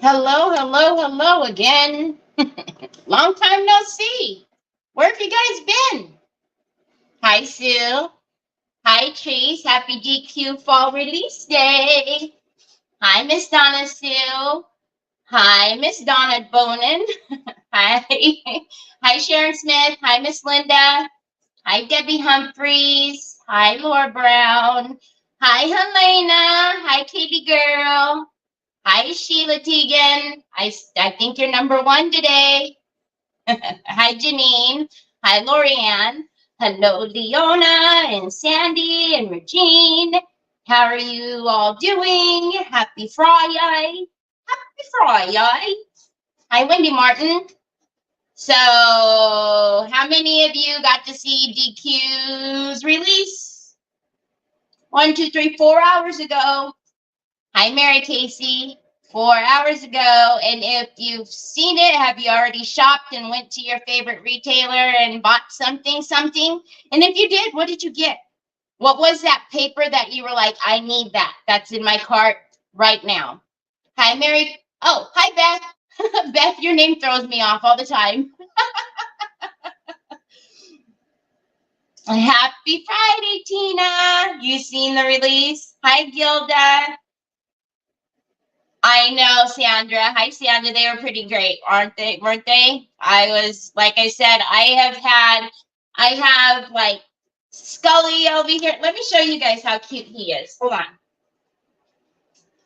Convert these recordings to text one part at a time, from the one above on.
Hello, hello, hello again. Long time no see. Where have you guys been? Hi, Sue. Hi, Chase. Happy GQ Fall Release Day. Hi, Miss Donna Sue. Hi, Miss Donna Bonin. Hi. Hi, Sharon Smith. Hi, Miss Linda. Hi, Debbie Humphreys. Hi, Laura Brown. Hi, Helena. Hi, Katie Girl. Hi, Sheila Teagan. I think you're number one today. Hi, Janine. Hi, Lorianne. Hello, Leona and Sandy and Regine. How are you all doing? Happy Friday. Happy Friday. Hi, Wendy Martin. So, how many of you got to see DQ's release? 1, 2, 3, 4 hours ago. Hi, Mary Casey. 4 hours ago. And if you've seen it, have you already shopped and went to your favorite retailer and bought something? And if you did, what did you get? What was that paper that you were like, I need that? That's in my cart right now. Hi, Mary. Oh, hi, Beth. Beth, your name throws me off all the time. Happy Friday, Tina. You seen the release? Hi, Gilda. I know, Sandra. Hi, Sandra. They were pretty great, aren't they? Weren't they? Like I said, I have like Scully over here. Let me show you guys how cute he is. Hold on.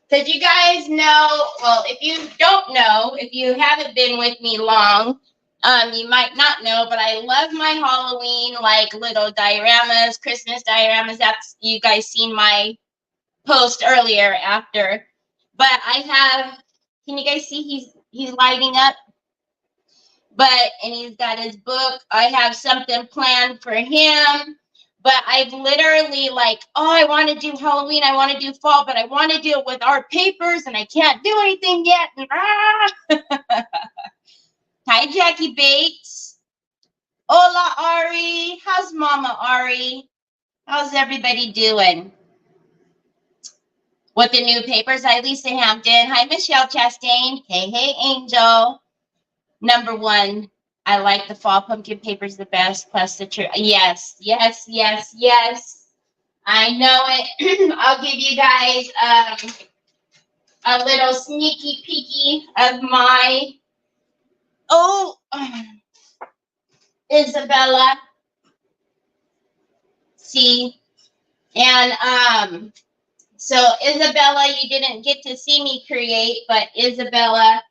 Because you guys know, well, if you don't know, if you haven't been with me long, you might not know, but I love my Halloween, like little dioramas, Christmas dioramas. That's, you guys seen my post earlier after. But I have, can you guys see he's lighting up? And he's got his book. I have something planned for him. But I've literally like, oh, I want to do Halloween, I want to do fall, but I want to do it with art papers, and I can't do anything yet. Hi, Jackie Bates. Hola, Ari. How's Mama Ari? How's everybody doing? With the new papers, hi, Lisa Hampton. Hi, Michelle Chastain. Hey, hey, Angel. Number one, I like the fall pumpkin papers the best, plus the tree. Yes, yes, yes, yes. I know it. I'll give you guys a little sneaky peeky of my, Isabella. See? And so Isabella, you didn't get to see me create, but Isabella,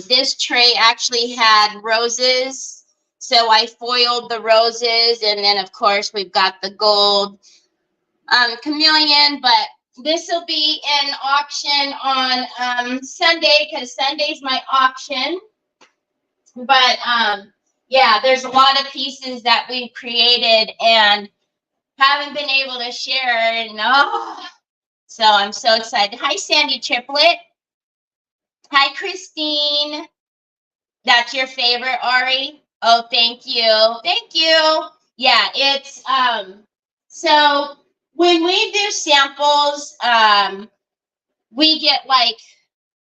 this tray actually had roses. So I foiled the roses, and then of course we've got the gold chameleon, but this will be an auction on Sunday, because Sunday's my auction. But yeah, there's a lot of pieces that we've created and haven't been able to share, and so I'm so excited. Hi, Sandy Triplet. Hi, Christine. That's your favorite, Ari? Oh, thank you. Thank you. Yeah, it's so when we do samples, we get like,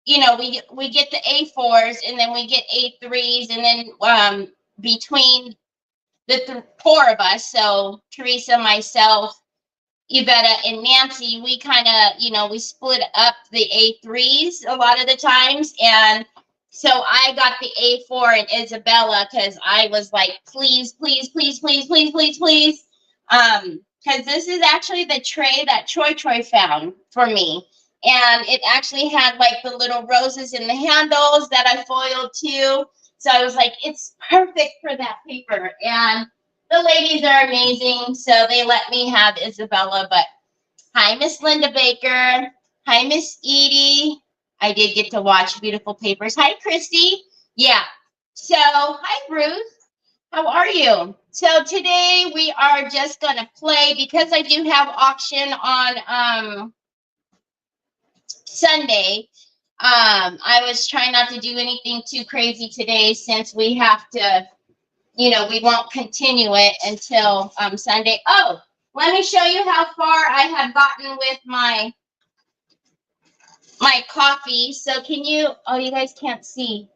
we get the A4s, and then we get A3s, and then between the four of us, so Teresa, myself, Yvetta, and Nancy, we kind of, we split up the A3s a lot of the times. And so I got the A4 and Isabella, because I was like, please, please, please, please, please, please, please. Because this is actually the tray that Troy found for me. And it actually had like the little roses in the handles that I foiled too. So I was like, it's perfect for that paper. And the ladies are amazing, so they let me have Isabella. But hi, Miss Linda Baker. Hi, Miss Edie. I did get to watch Beautiful Papers. Hi, Christy. Yeah. So, hi, Bruce. How are you? So today we are just going to play, because I do have auction on Sunday. I was trying not to do anything too crazy today, since we have to, we won't continue it until Sunday. Oh, let me show you how far I have gotten with my my coffee. So can you, oh, you guys can't see.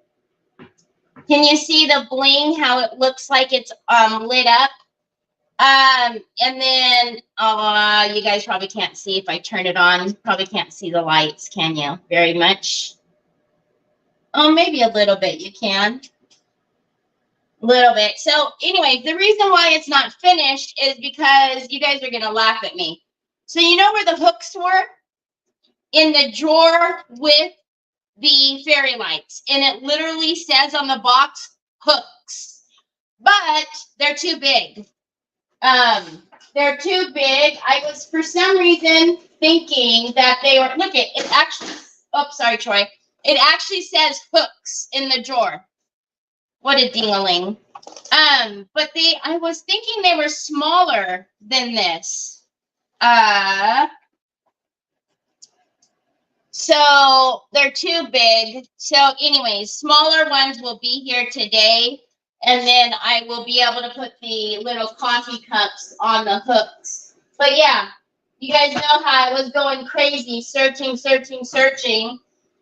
Can you see the bling, how it looks like it's lit up? And then you guys probably can't see if I turn it on. Probably can't see the lights, can you? Very much. Oh, maybe a little bit you can. A little bit. So anyway, the reason why it's not finished is because you guys are going to laugh at me. So you know where the hooks were? In the drawer with the fairy lights. And it literally says on the box, hooks. But they're too big. They're too big. I was, for some reason, thinking that they were, look it actually, oh, sorry, Troy. It actually says hooks in the drawer. What a ding-a-ling. But I was thinking they were smaller than this. So they're too big. So anyways, smaller ones will be here today. And then I will be able to put the little coffee cups on the hooks. But yeah, you guys know how I was going crazy, searching.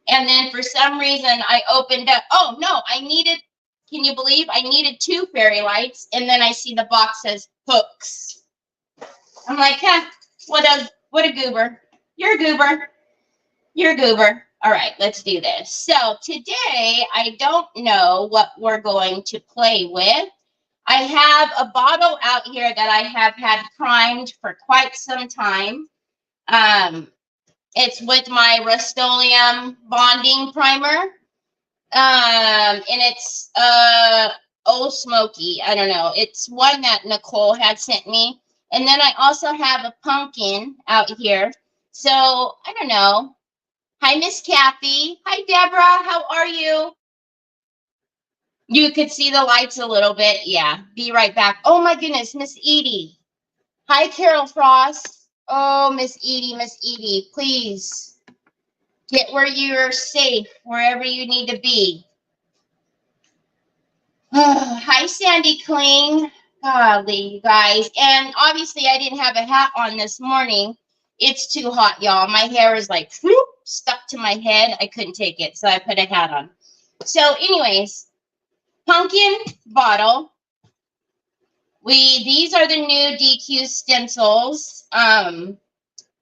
And then for some reason I opened up, oh no, can you believe I needed 2 fairy lights? And then I see the box says hooks. I'm like, what a goober. You're a goober. You're a goober. All right, let's do this. So today, I don't know what we're going to play with. I have a bottle out here that I have had primed for quite some time. It's with my Rust-Oleum bonding primer. And it's Old Smoky. I don't know. It's one that Nicole had sent me. And then I also have a pumpkin out here. So, I don't know. Hi, Miss Kathy. Hi, Deborah. How are you? You could see the lights a little bit. Yeah, be right back. Oh, my goodness, Miss Edie. Hi, Carol Frost. Oh, Miss Edie, please get where you're safe, wherever you need to be. Oh, hi, Sandy Kling. Golly, you guys. And obviously, I didn't have a hat on this morning. It's too hot, y'all. My hair is like whoop, stuck to my head. I couldn't take it, so I put a hat on. So anyways, pumpkin bottle. These are the new DQ stencils.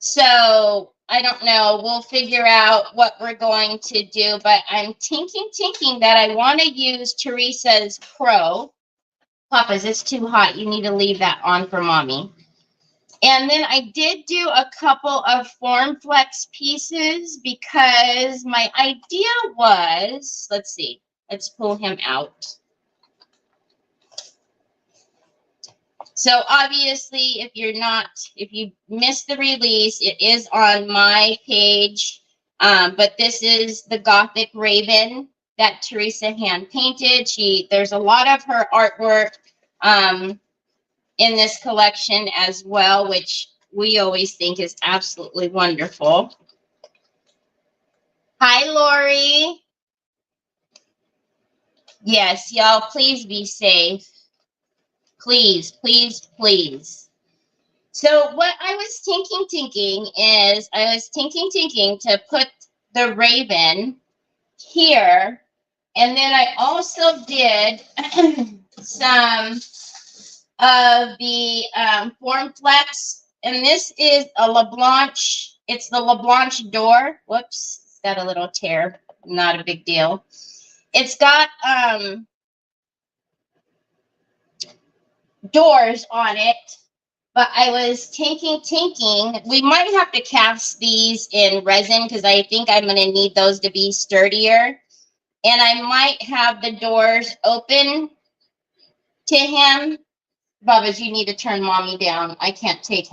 So I don't know. We'll figure out what we're going to do, but I'm thinking that I want to use Teresa's Crow. Papa's, it's too hot. You need to leave that on for mommy. And then I did do a couple of FormFlex pieces because my idea was, let's see, let's pull him out. So obviously, if you missed the release, it is on my page. But this is the Gothic Raven that Teresa hand painted. There's a lot of her artwork in this collection as well, which we always think is absolutely wonderful. Hi, Lori. Yes, y'all, please be safe. Please. So what I was thinking is I was thinking to put the Raven here. And then I also did some of the FormFlex, and this is a LaBlanche. It's the LaBlanche door. Whoops, it's got a little tear. Not a big deal. It's got doors on it, but I was thinking we might have to cast these in resin because I think I'm going to need those to be sturdier, and I might have the doors open to him. Bubba's, you need to turn mommy down. I can't take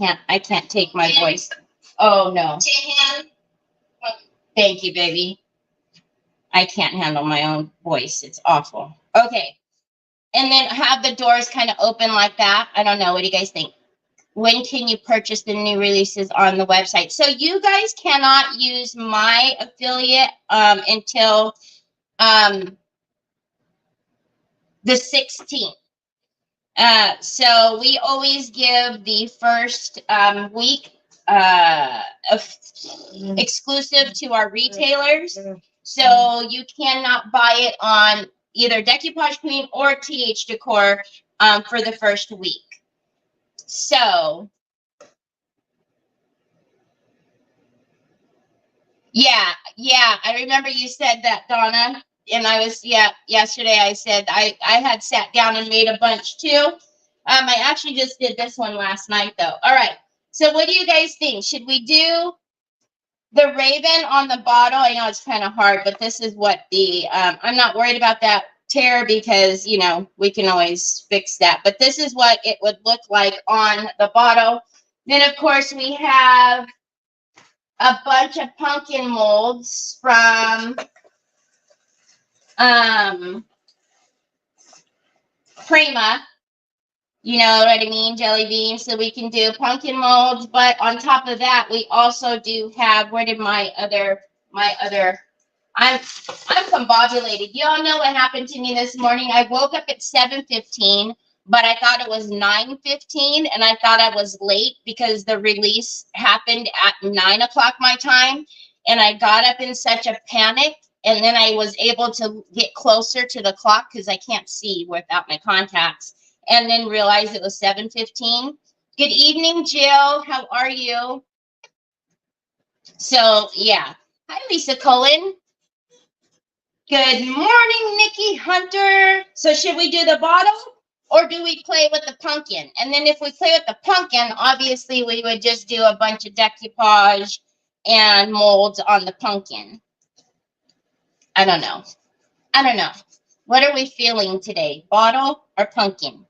my voice. Oh no. Thank you, baby. I can't handle my own voice. It's awful. Okay. And then have the doors kind of open like that. I don't know. What do you guys think? When can you purchase the new releases on the website? So you guys cannot use my affiliate until the 16th. So we always give the first week exclusive to our retailers. So you cannot buy it on either Decoupage Queen or TH Decor for the first week. So yeah, I remember you said that, Donna. And I was, yesterday I said I had sat down and made a bunch too. I actually just did this one last night though. All right. So what do you guys think? Should we do the raven on the bottle? I know it's kind of hard, but this is what the, I'm not worried about that tear because, you know, we can always fix that. But this is what it would look like on the bottle. Then, of course, we have a bunch of pumpkin molds from Prima. You know what I mean? Jelly beans. So we can do pumpkin molds. But on top of that, we also do have, where did my other, I'm combobulated. You all know what happened to me this morning. I woke up at 7:15, but I thought it was 9:15, and I thought I was late because the release happened at 9 o'clock my time, and I got up in such a panic, and then I was able to get closer to the clock because I can't see without my contacts, and then realized it was 7:15. Good evening, Jill. How are you? So, yeah. Hi, Lisa Cullen. Good morning, Nikki Hunter. So should we do the bottle or do we play with the pumpkin? And then if we play with the pumpkin, obviously we would just do a bunch of decoupage and molds on the pumpkin. I don't know. What are we feeling today? Bottle or pumpkin?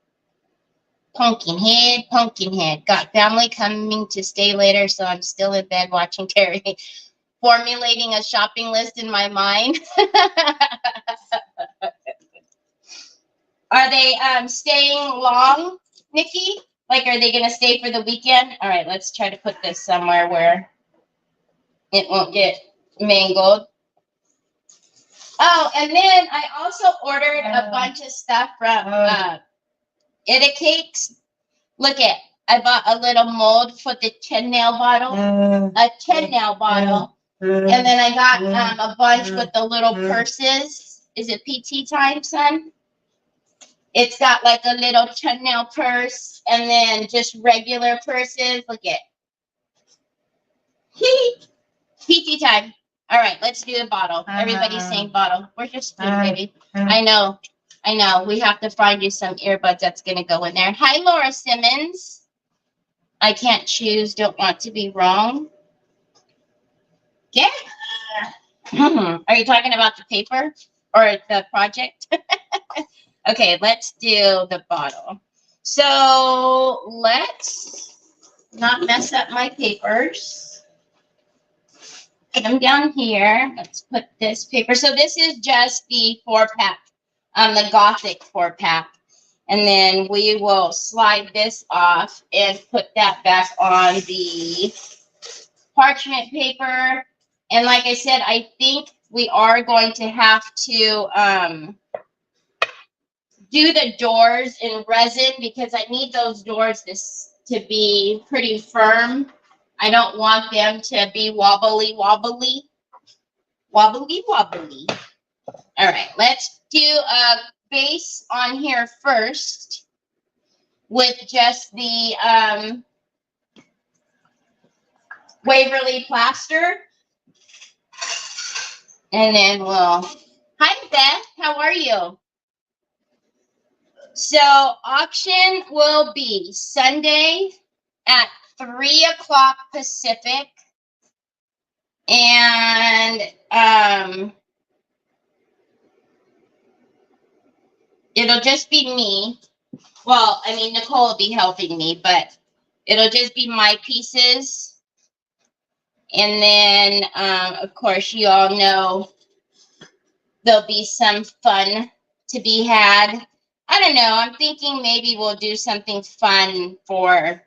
Pumpkin head. Got family coming to stay later, so I'm still in bed watching Terry. Formulating a shopping list in my mind. Are they staying long, Nikki? Like, are they going to stay for the weekend? All right, let's try to put this somewhere where it won't get mangled. Oh, and then I also ordered a bunch of stuff from Ita Cakes. Look at, I bought a little mold for the 10-nail bottle, a 10-nail bottle. And then I got a bunch with the little purses. Is it PT time, son? It's got like a little 10-nail purse and then just regular purses. Look at PT time. All right, let's do the bottle. Everybody's saying bottle. Where's your spoon, baby? I know. We have to find you some earbuds that's going to go in there. Hi, Laura Simmons. I can't choose. Don't want to be wrong. Yeah. Are you talking about the paper or the project? Okay, let's do the bottle. So let's not mess up my papers. Put them down here. Let's put this paper. So this is just the 4-pack, the Gothic 4-pack. And then we will slide this off and put that back on the parchment paper. And like I said, I think we are going to have to do the doors in resin because I need those doors to be pretty firm. I don't want them to be wobbly. All right, let's do a base on here first with just the Waverly plaster. And then we'll, hi Beth, how are you? So auction will be Sunday at 3 o'clock Pacific. And it'll just be me. Well, I mean, Nicole will be helping me, but it'll just be my pieces. And then, of course, you all know there'll be some fun to be had. I don't know. I'm thinking maybe we'll do something fun for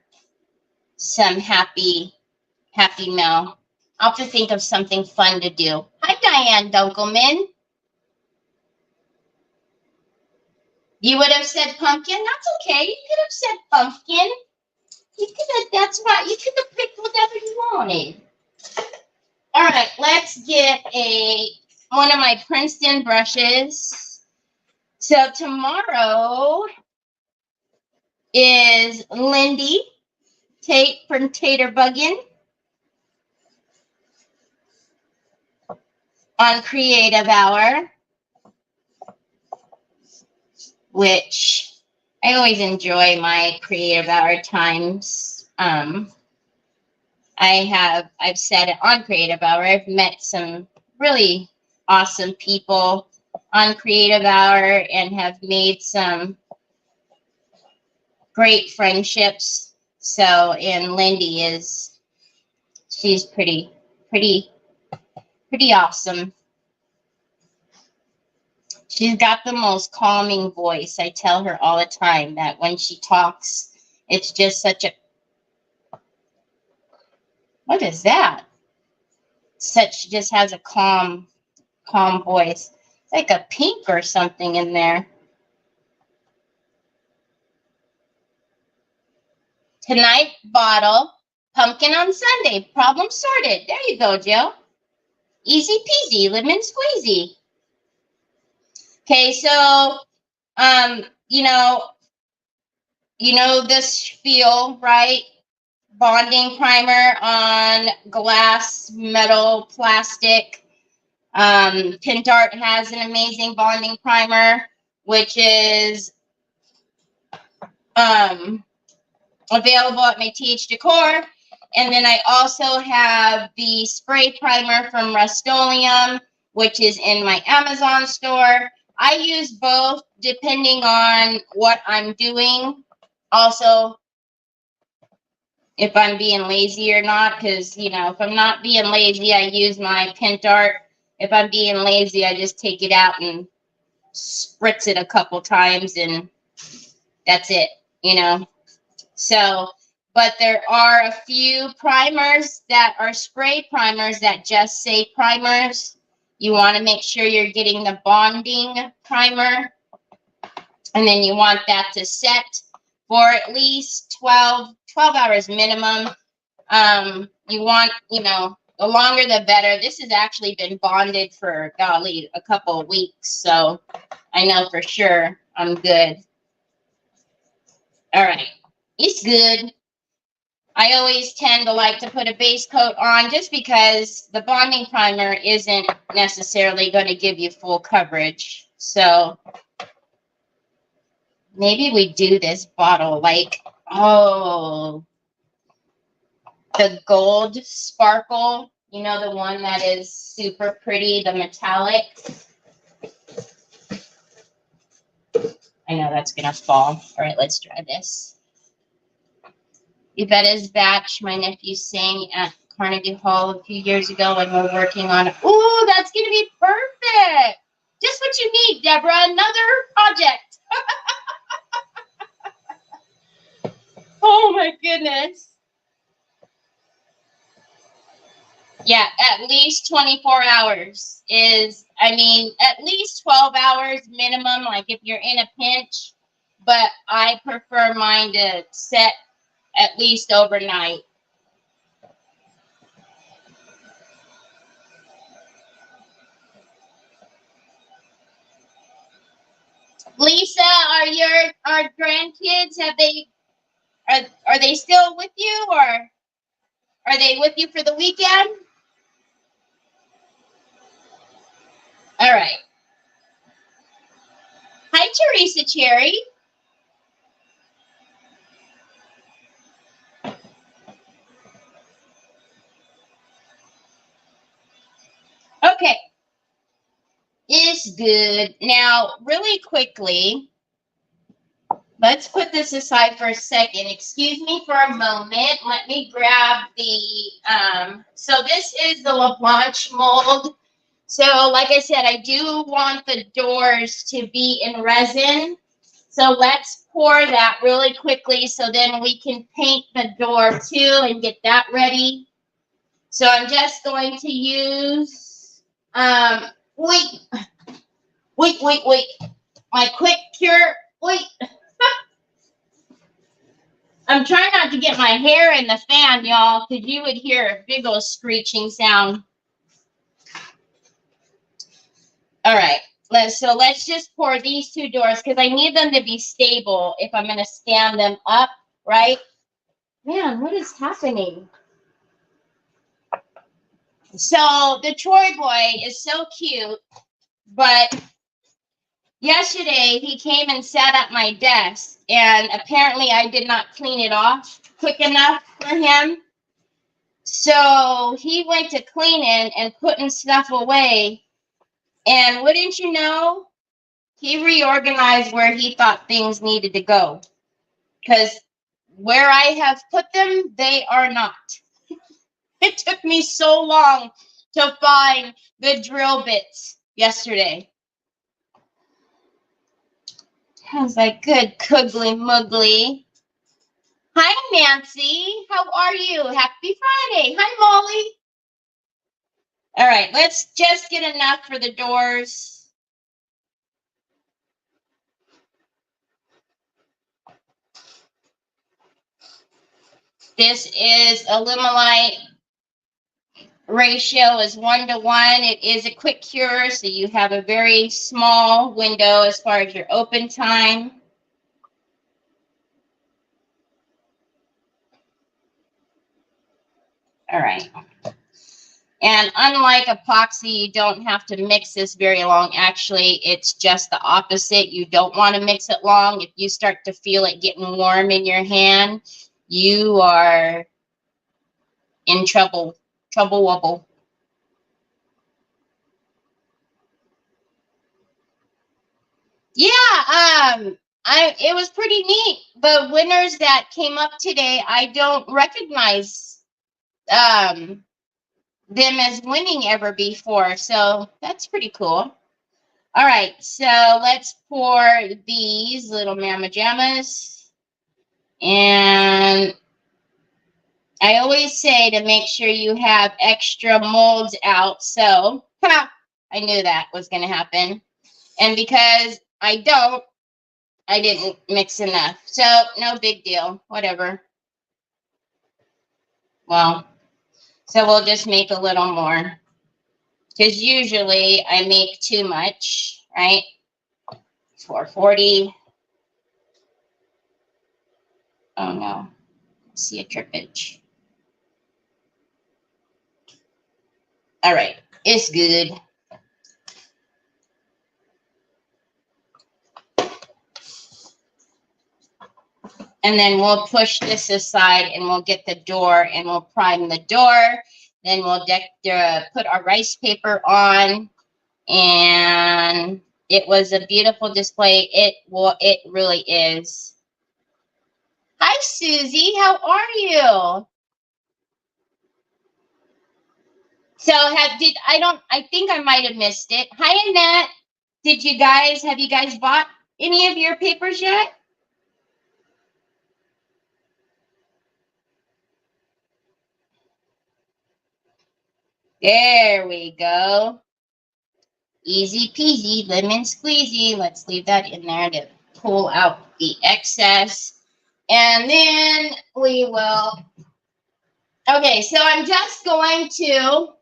some happy meal. I'll have to think of something fun to do. Hi, Diane Dunkelman. You would have said pumpkin. That's okay. You could have said pumpkin. You could have, that's right. You could have picked whatever you pollinate. All right, let's get one of my Princeton brushes. So tomorrow is Lindy Tate from Tater Buggin on Creative Hour, which I always enjoy my Creative Hour times. I've said it on Creative Hour. I've met some really awesome people on Creative Hour and have made some great friendships. So, and Lindy she's pretty awesome. She's got the most calming voice. I tell her all the time that when she talks, it's just such a, what is that? She just has a calm voice. It's like a pink or something in there. Tonight bottle, pumpkin on Sunday, problem sorted. There you go, Joe. Easy peasy, lemon squeezy. Okay, so, you know this spiel, right? Bonding primer on glass, metal, plastic. Pentart has an amazing bonding primer, which is available at my TH Decor. And then I also have the spray primer from Rust-Oleum, which is in my Amazon store. I use both depending on what I'm doing. Also, if I'm being lazy or not, because, if I'm not being lazy, I use my Pentart. If I'm being lazy, I just take it out and spritz it a couple times, and that's it, So, but there are a few primers that are spray primers that just say primers. You want to make sure you're getting the bonding primer, and then you want that to set for at least 12 hours minimum. You want, the longer the better. This has actually been bonded for, golly, a couple of weeks, so I know for sure I'm good. All right, it's good. I always tend to like to put a base coat on just because the bonding primer isn't necessarily going to give you full coverage. So maybe we do this bottle like, oh, the gold sparkle, the one that is super pretty, the metallic. I know that's going to fall. All right, let's try this. Yvette's batch, my nephew sang at Carnegie Hall a few years ago, and we're working on it. Ooh, that's going to be perfect. Just what you need, Deborah. Another project. Oh, my goodness. Yeah, at least 24 hours at least 12 hours minimum, like if you're in a pinch. But I prefer mine to set at least overnight. Lisa, our grandkids, are they still with you, or are they with you for the weekend? All right. Hi, Teresa Cherry. Okay. It's good. Now, really quickly, let's put this aside for a second. Excuse me for a moment. Let me grab so this is the LaBlanche mold. So, like I said, I do want the doors to be in resin. So let's pour that really quickly so then we can paint the door too and get that ready. So I'm just going to use, wait. My quick cure, wait. I'm trying not to get my hair in the fan, y'all, because you would hear a big old screeching sound. All right. Let's just pour these two doors because I need them to be stable if I'm going to stand them up, right? Man, what is happening? So the Troy boy is so cute, but yesterday he came and sat at my desk, and apparently I did not clean it off quick enough for him. So he went to cleaning and putting stuff away, and wouldn't you know, he reorganized where he thought things needed to go. Because where I have put them, they are not. It took me so long to find the drill bits yesterday. I was like, good cuggly muggly. Hi, Nancy. How are you? Happy Friday. Hi, Molly. All right, let's just get enough for the doors. This is a Limelite ratio is 1:1. It is a quick cure, so you have a very small window as far as your open time. All right. And unlike epoxy, you don't have to mix this very long. Actually, it's just the opposite. You don't want to mix it long. If you start to feel it getting warm in your hand, you are in trouble. Trouble wobble. Yeah, it was pretty neat. The winners that came up today, I don't recognize them as winning ever before, so that's pretty cool. All right, so let's pour these little mama jammas, and I always say to make sure you have extra molds out. So I knew that was going to happen, and because I didn't mix enough. So no big deal. Whatever. Well, so we'll just make a little more. Because usually I make too much, right? 440. Oh no. I see a drippage. All right. It's good. And then we'll push this aside and we'll get the door and we'll prime the door. Then we'll put our rice paper on. And it was a beautiful display. It really is. Hi, Susie. How are you? So I think I might have missed it. Hi, Annette. Have you guys bought any of your papers yet? There we go. Easy peasy, lemon squeezy. Let's leave that in there to pull out the excess. And then we will. Okay, so I'm just going to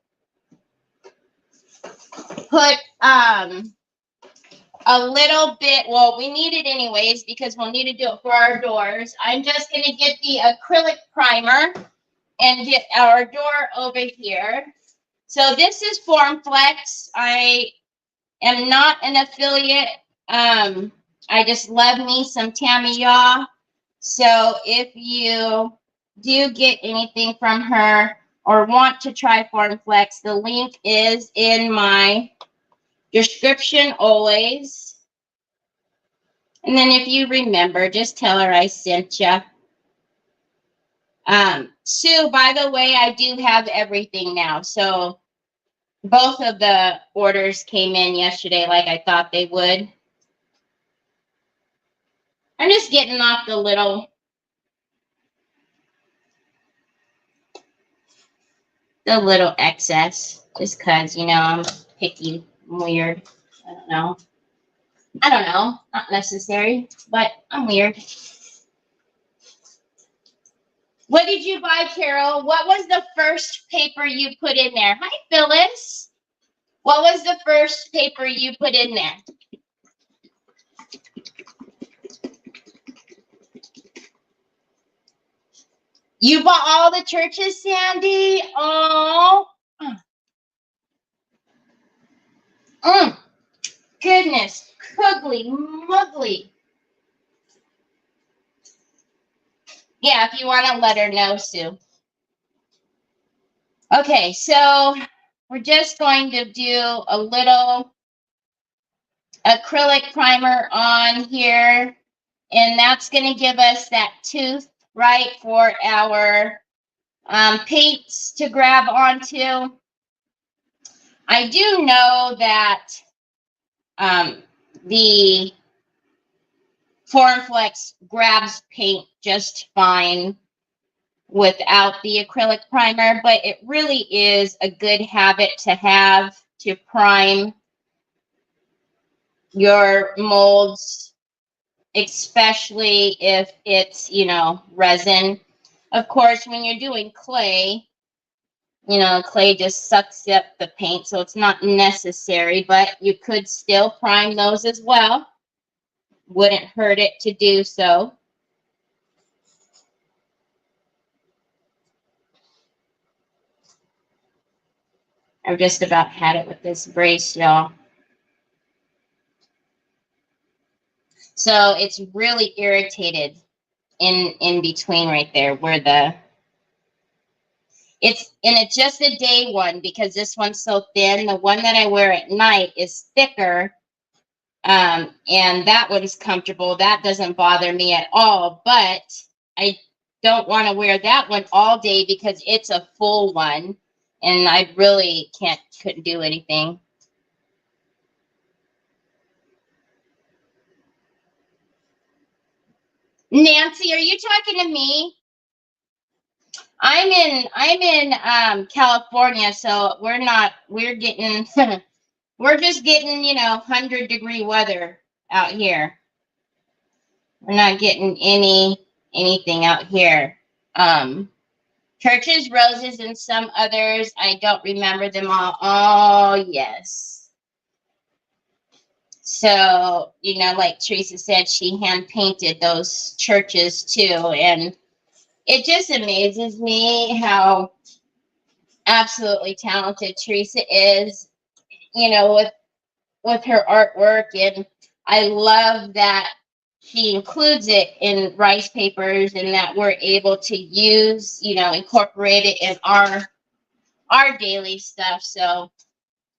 put a little bit. Well, we need it anyways because we'll need to do it for our doors. I'm just going to get the acrylic primer and get our door over here. So this is Formflex. I am not an affiliate. I just love me some Tamiya. So if you do get anything from her or want to try Formflex, the link is in my description always. And then if you remember, just tell her I sent you. Sue, by the way, I do have everything now. So both of the orders came in yesterday like I thought they would. I'm just getting off the little excess just because, you know, I'm picky, I'm weird. I don't know. Not necessary, but I'm weird. What did you buy, Carol? What was the first paper you put in there? Hi, Phyllis. What was the first paper you put in there? You bought all the churches, Sandy? Oh. Goodness. Cuggly, muggly. Yeah, if you want to let her know, Sue. Okay, so we're just going to do a little acrylic primer on here, and that's going to give us that tooth, right, for our paints to grab onto. I do know that the Formflex grabs paint just fine without the acrylic primer, but it really is a good habit to have to prime your molds, especially if it's, you know, resin. Of course, when you're doing clay, you know, clay just sucks up the paint, so it's not necessary, but you could still prime those as well. Wouldn't hurt it to do so. I've just about had it with this brace, y'all. So it's really irritated in between right there where the it's just a day one because this one's so thin. The one that I wear at night is thicker, and that one's comfortable. That doesn't bother me at all, but I don't want to wear that one all day because it's a full one and I really couldn't do anything. Nancy, are you talking to me? I'm in California, so we're getting we're just getting, you know, 100-degree weather out here. We're not getting anything out here. Churches, roses, and some others. I don't remember them all. Oh, yes. So, you know, like Teresa said, she hand painted those churches too. And it just amazes me how absolutely talented Teresa is, you know, with her artwork. And I love that she includes it in rice papers and that we're able to use, you know, incorporate it in our daily stuff. So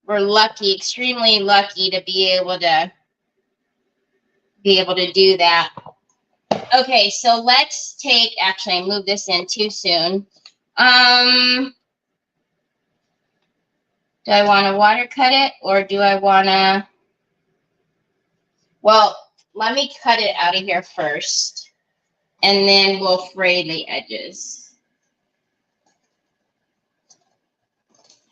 we're lucky, extremely lucky to be able to do that. Okay, so let's take, actually I moved this in too soon. Do I want to water cut it or do I want to, well, let me cut it out of here first and then we'll fray the edges.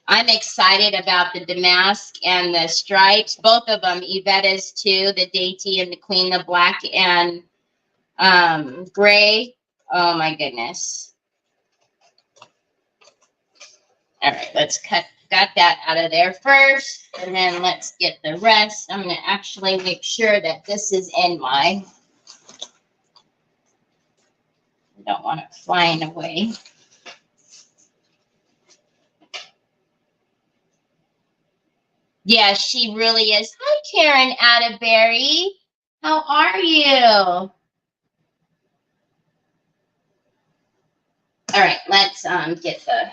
I'm excited about the damask and the stripes, both of them, Yvette's too, the dainty and the queen, the black and gray. Oh my goodness. All right, let's got that out of there first, and then let's get the rest. I'm going to actually make sure that this is in my, I don't want it flying away. Yeah, she really is. Hi, Karen Atterbury. How are you? All right, let's get the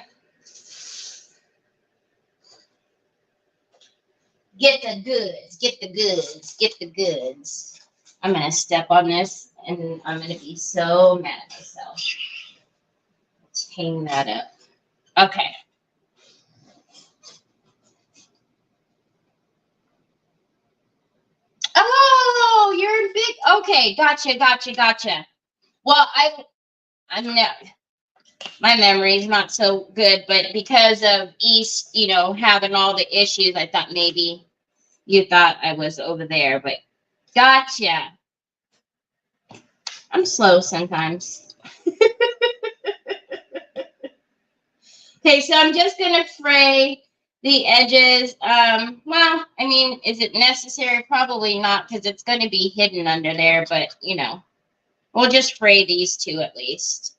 goods. I'm going to step on this, and I'm going to be so mad at myself. Let's hang that up. Okay. Oh, you're big. Okay, gotcha. Well, I'm not, my memory is not so good, but because of East, you know, having all the issues, I thought maybe you thought I was over there, but gotcha. I'm slow sometimes. Okay, so I'm just going to fray the edges. Well, I mean, is it necessary? Probably not, because it's going to be hidden under there, but, you know, we'll just fray these two at least.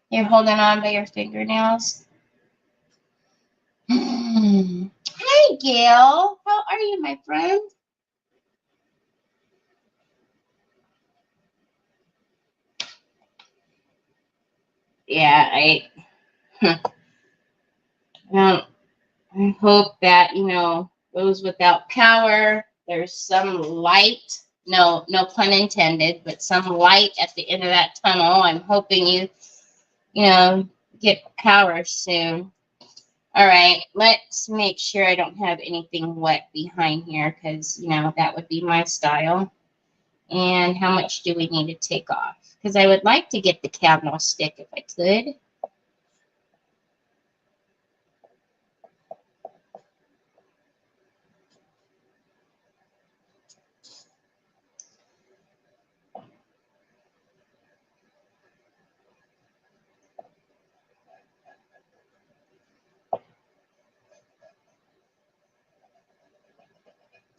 You're holding on by your fingernails. Hi, Gail. How are you, my friend? Yeah, I hope that, you know, those without power, there's some light. No pun intended, but some light at the end of that tunnel. I'm hoping you know, get power soon. All right, let's make sure I don't have anything wet behind here because, you know, that would be my style. And how much do we need to take off? Because I would like to get the candlestick if I could.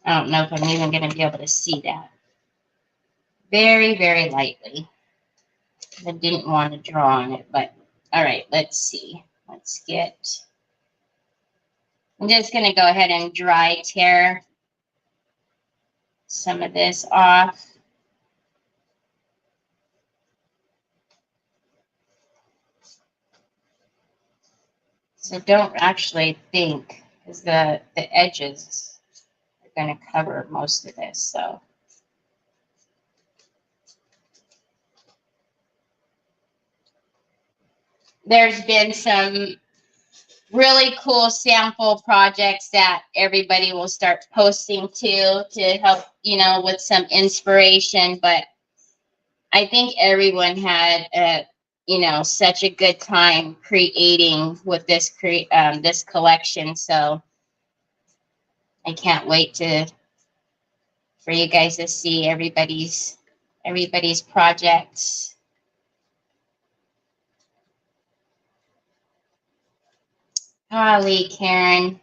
I don't know if I'm even going to be able to see that. Very, very lightly. I didn't want to draw on it, but all right, let's see. Let's get, I'm just going to go ahead and dry tear some of this off. So don't actually think, because the edges are going to cover most of this. So there's been some really cool sample projects that everybody will start posting to help, you know, with some inspiration. But I think everyone had you know, such a good time creating with this this collection. So I can't wait for you guys to see everybody's projects. Holly, Karen.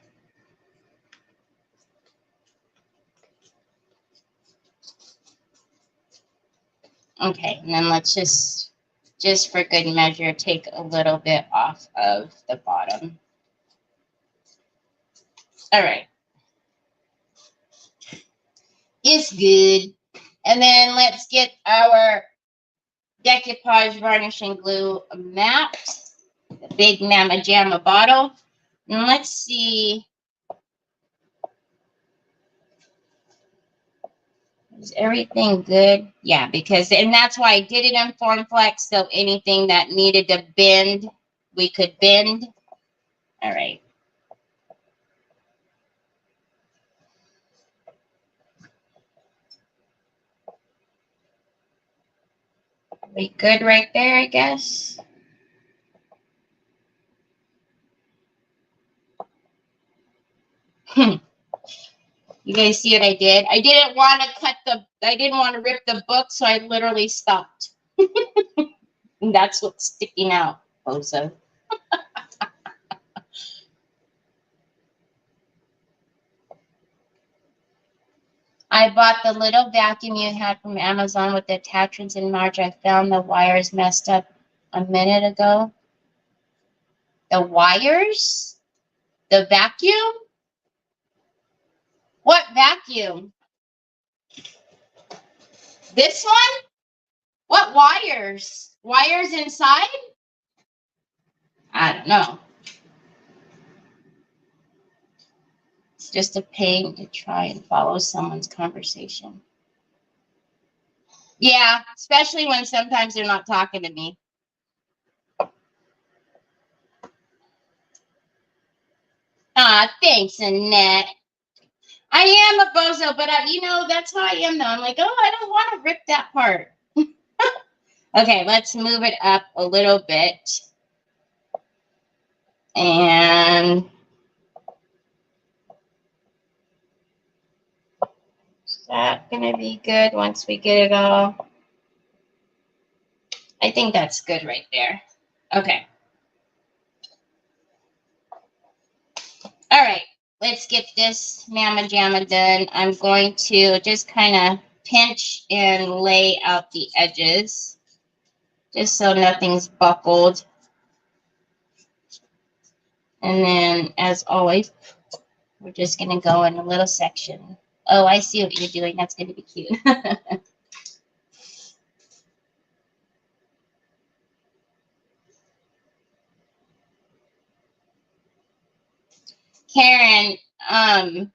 Okay, and then let's just for good measure, take a little bit off of the bottom. All right. It's good. And then let's get our decoupage varnishing glue matte, the big Mama Jamma bottle. And let's see. Is everything good? Yeah, because, and that's why I did it in Form Flex, so anything that needed to bend, we could bend. All right. We good right there, I guess. You guys see what I did? I didn't want to rip the book, so I literally stopped. And that's what's sticking out, Bozo. I bought the little vacuum you had from Amazon with the attachments in March. I found the wires messed up a minute ago. The wires? The vacuum? What vacuum? This one? What wires? Wires inside? I don't know. It's just a pain to try and follow someone's conversation. Yeah, especially when sometimes they're not talking to me. Ah, thanks, Annette. I am a bozo, but you know, that's how I am though. I'm like, oh, I don't want to rip that part. Okay, let's move it up a little bit. And is that going to be good once we get it all? I think that's good right there. Okay. All right. Let's get this mamma jamma done. I'm going to just kind of pinch and lay out the edges just so nothing's buckled. And then, as always, we're just going to go in a little section. Oh, I see what you're doing. That's going to be cute. Karen, I'm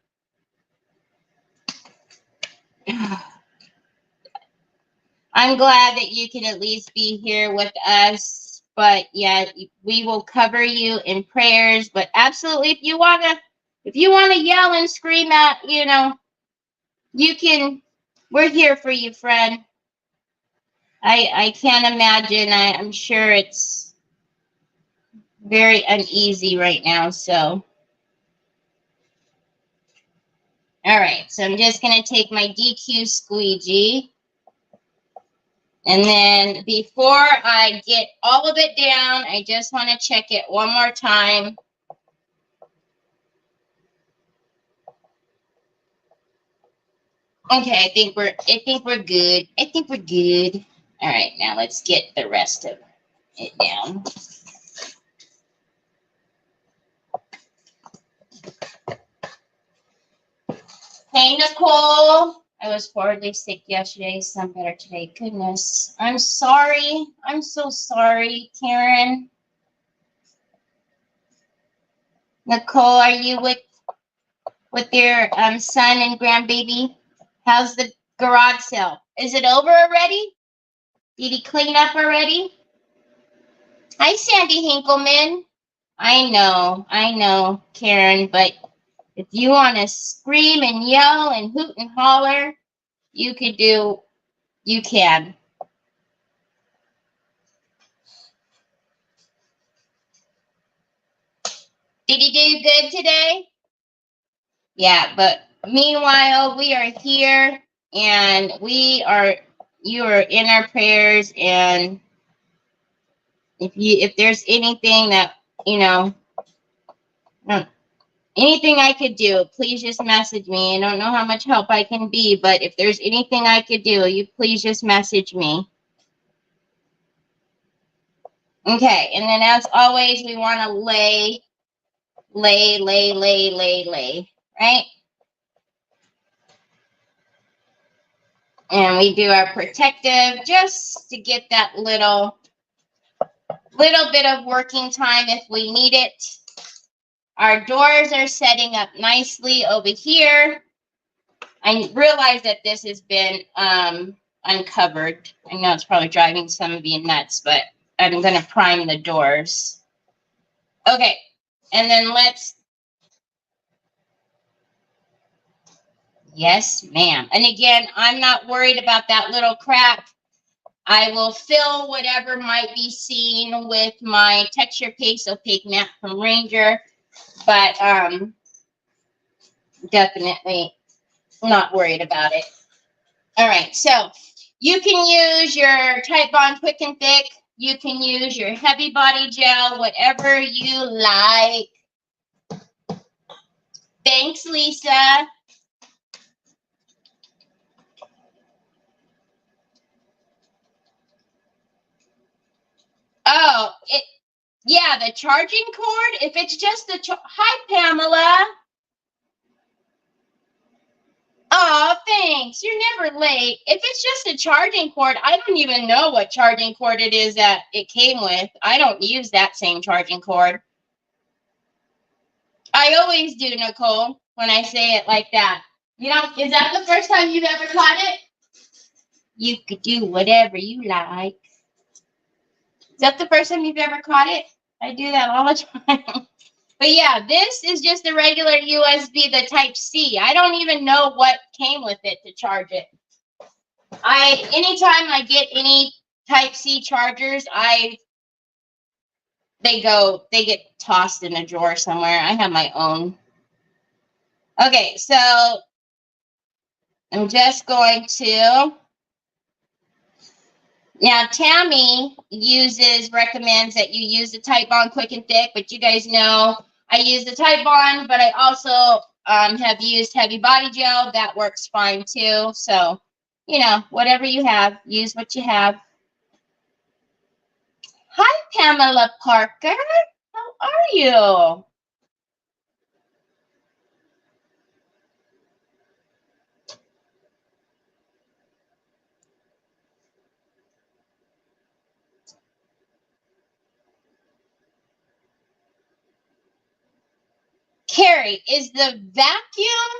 glad that you can at least be here with us. But yeah, we will cover you in prayers. But absolutely, if you wanna yell and scream out, you can. We're here for you, friend. I can't imagine. I'm sure it's very uneasy right now. So, all right. So I'm just gonna take my DQ squeegee. And then before I get all of it down, I just want to check it one more time. Okay, I think we're good. I think we're good. All right, now let's get the rest of it down. Hey, Nicole. I was horribly sick yesterday, so I'm better today. Goodness. I'm sorry. I'm so sorry, Karen. Nicole, are you with your son and grandbaby? How's the garage sale? Is it over already? Did he clean up already? Hi, Sandy Hinkleman. I know, Karen, but if you want to scream and yell and hoot and holler, you can. Did he do good today? Yeah, but meanwhile, we are here and you are in our prayers, and if there's anything that, anything I could do, please just message me. I don't know how much help I can be, but if there's anything I could do, you please just message me. Okay, and then as always, we want to lay, right? And we do our protective just to get that little bit of working time if we need it. Our doors are setting up nicely over here. I realize that this has been uncovered. I know it's probably driving some of you nuts, but I'm going to prime the doors. Okay, and then yes, ma'am. And again, I'm not worried about that little crack. I will fill whatever might be seen with my texture paste opaque matte from Ranger, but definitely not worried about it. All right, so you can use your Type Bond Quick and Thick. You can use your Heavy Body Gel, whatever you like. Thanks, Lisa. Oh, yeah, the charging cord. If it's just the hi, Pamela. Oh, thanks. You're never late. If it's just a charging cord, I don't even know what charging cord it is that it came with. I don't use that same charging cord. I always do, Nicole, when I say it like that. Is that the first time you've ever caught it? You could do whatever you like. Is that the first time you've ever caught it? I do that all the time. But yeah, this is just a regular USB, the Type-C. I don't even know what came with it to charge it. Anytime I get any Type-C chargers, they get tossed in a drawer somewhere. I have my own. Okay, so I'm just going to Now, Tammy recommends that you use the Type Bond Quick and Thick, but you guys know I use the Type Bond, but I also have used Heavy Body Gel. That works fine too. So, you know, whatever you have, use what you have. Hi, Pamela Parker. How are you? Carrie, is the vacuum,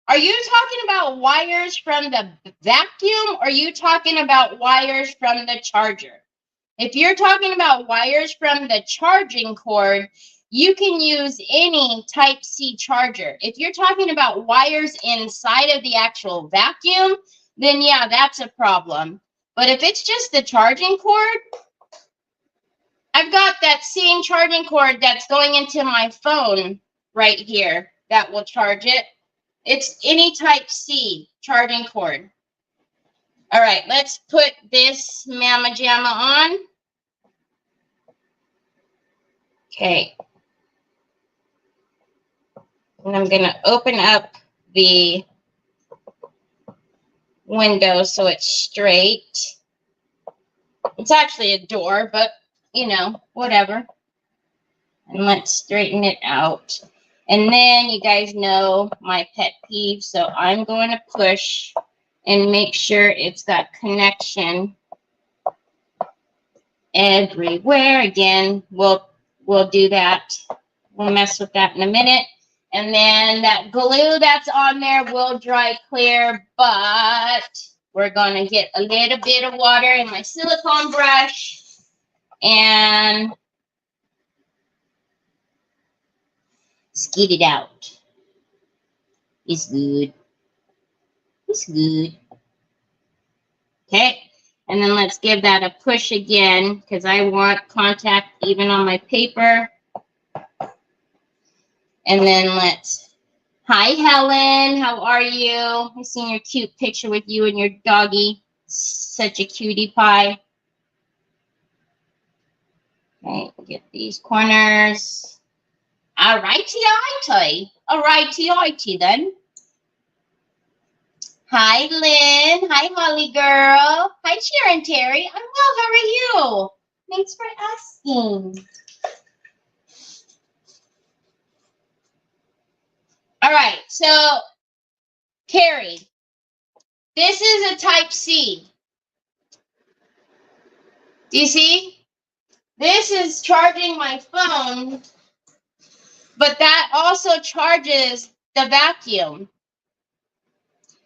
are you talking about wires from the vacuum or are you talking about wires from the charger? If you're talking about wires from the charging cord, you can use any Type-C charger. If you're talking about wires inside of the actual vacuum, then yeah, that's a problem. But if it's just the charging cord, I've got that same charging cord that's going into my phone right here that will charge it. It's any Type-C charging cord. All right, let's put this Mama Jamma on. Okay. And I'm going to open up the window so it's straight. It's actually a door, but, you know, whatever. And let's straighten it out. And then you guys know my pet peeve, so I'm going to push and make sure it's got connection everywhere. Again, we'll do that. We'll mess with that in a minute. And then that glue that's on there will dry clear, but we're going to get a little bit of water in my silicone brush and skid it out. It's good. It's good. Okay. And then let's give that a push again because I want contact even on my paper. And then hi, Helen. How are you? I've seen your cute picture with you and your doggy. Such a cutie pie. Okay, get these corners. All righty-ighty. All righty-ighty then. Hi, Lynn. Hi, Holly girl. Hi, Sharon Terry. I'm well. How are you? Thanks for asking. All right, so Carrie, this is a Type-C. Do you see? This is charging my phone, but that also charges the vacuum.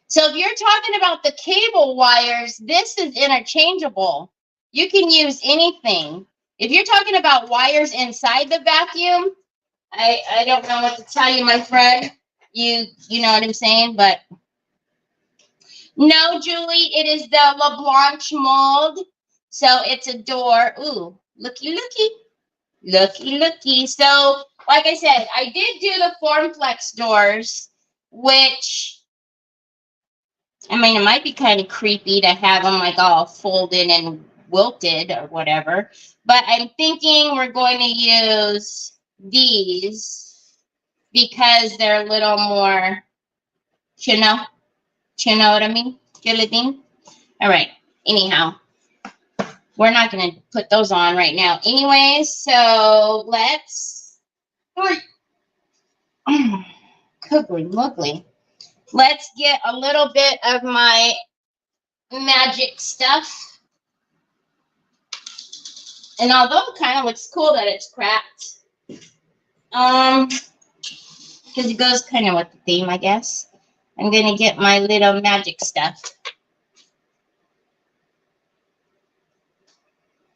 So if you're talking about the cable wires, this is interchangeable. You can use anything. If you're talking about wires inside the vacuum, I don't know what to tell you, my friend. You know what I'm saying? But no, Julie, it is the LaBlanche mold. So it's a door. Ooh, looky, looky. Looky, looky. So, like I said, I did do the Formflex doors, which, I mean, it might be kind of creepy to have them like all folded and wilted or whatever. But I'm thinking we're going to use these because they're a little more, you know what I mean? All right. Anyhow, we're not going to put those on right now anyways. So let's, googly muggly. Let's get a little bit of my magic stuff. And although it kind of looks cool that it's cracked, because it goes kind of with the theme, I guess. I'm going to get my little magic stuff.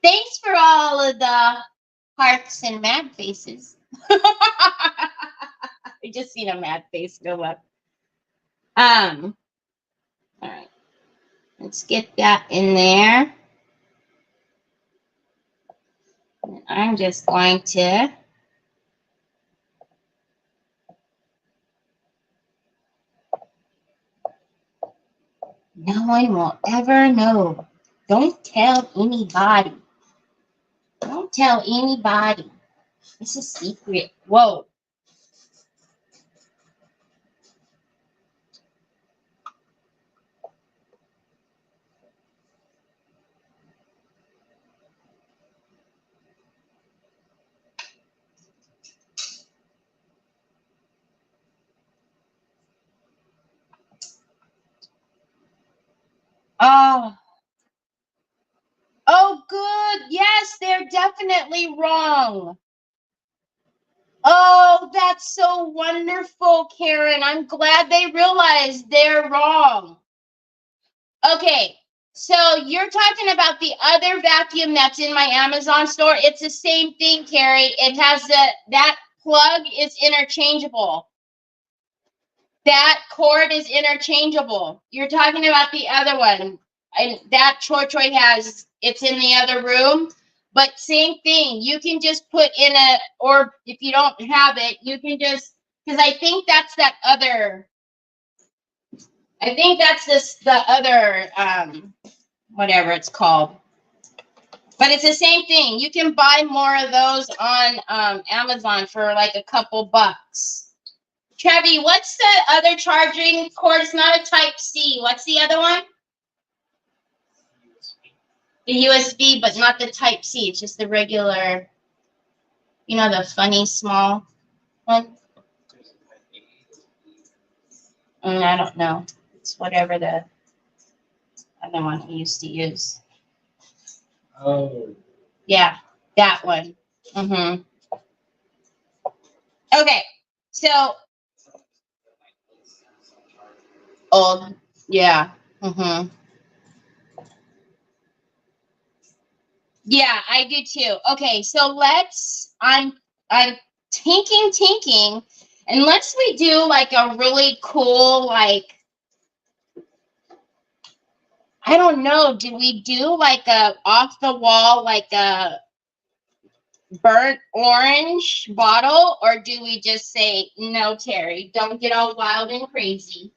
Thanks for all of the hearts and mad faces. I just seen a mad face go up. All right. Let's get that in there. And I'm just going to no one will ever know. Don't tell anybody. Don't tell anybody. It's a secret. Whoa. Oh. Oh, good. Yes, they're definitely wrong. Oh, that's so wonderful, Karen. I'm glad they realized they're wrong. Okay, so you're talking about the other vacuum that's in my Amazon store. It's the same thing, Carrie. It has that plug is interchangeable. That cord is interchangeable. You're talking about the other one. And that Troy has, it's in the other room. But same thing. You can just put in a, or if you don't have it, you can just, because I think that's that other, I think that's the other, whatever it's called. But it's the same thing. You can buy more of those on Amazon for like a couple bucks. Trevi, what's the other charging cord? It's not a Type-C. What's the other one? The USB, but not the Type-C. It's just the regular, you know, the funny small one. I don't know. It's whatever the other one we used to use. Oh. Yeah, that one. Mm-hmm. Okay, so old, yeah. Mm-hmm. Yeah, I do too. Okay, so I'm tinking, and let's we do like a really cool, like, I don't know, do we do like a off the wall, like a burnt orange bottle, or do we just say, no, Terry, don't get all wild and crazy?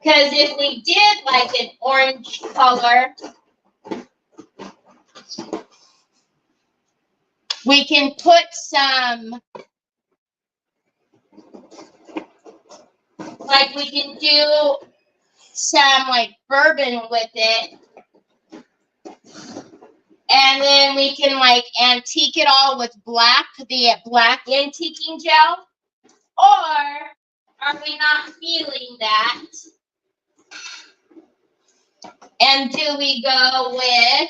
Because if we did like an orange color, we can put some, like we can do some like bourbon with it. And then we can like antique it all with black, the black antiquing gel. Or are we not feeling that? And do we go with,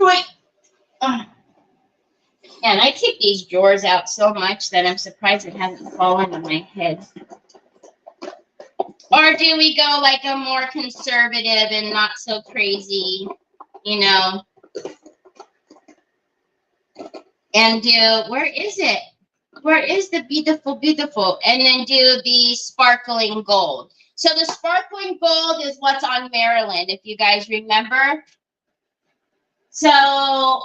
wait, and I take these drawers out so much that I'm surprised it hasn't fallen on my head. Or do we go like a more conservative and not so crazy, you know? And do, where is it? Where is the beautiful? And then do the sparkling gold. So the sparkling gold is what's on Maryland, if you guys remember. So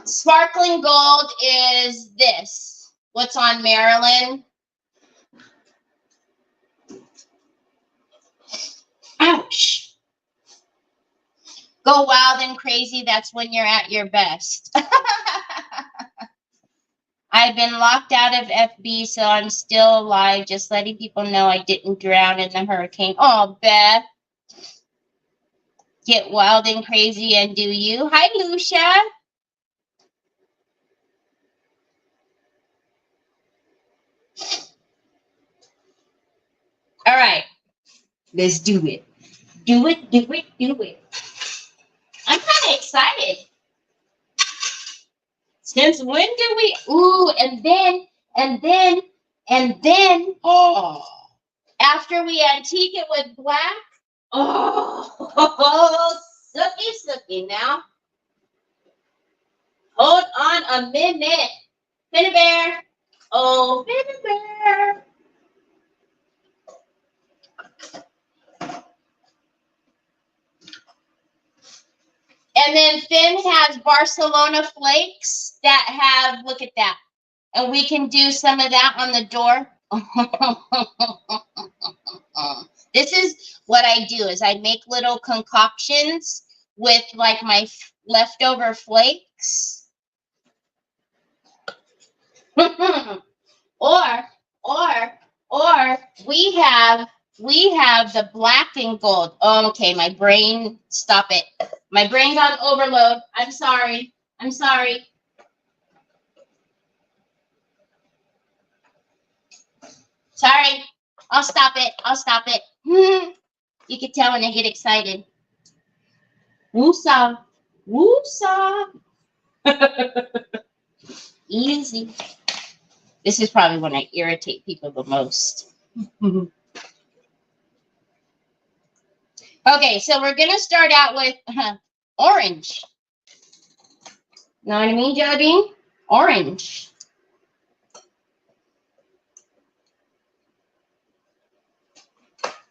sparkling gold is this, what's on Maryland. Ouch. Go wild and crazy, that's when you're at your best. I've been locked out of FB, so I'm still alive. Just letting people know I didn't drown in the hurricane. Oh, Beth. Get wild and crazy and do you. Hi, Lucia. All right. Let's do it. Do it. I'm kind of excited. Since when do we? Ooh, and then, oh, after we antique it with black, oh, sucky now. Hold on a minute. Finna Bear. Oh, Finna Bear. And then Finn has Barcelona flakes that have, look at that. And we can do some of that on the door. This is what I do is I make little concoctions with like my leftover flakes. or we have the black and gold. Oh, okay, my brain, stop it. My brain's on overload. I'm sorry. Sorry. I'll stop it. You can tell when I get excited. Woosah. Easy. This is probably when I irritate people the most. Okay, so we're going to start out with orange. Know what I mean, Jelly Bean? Orange.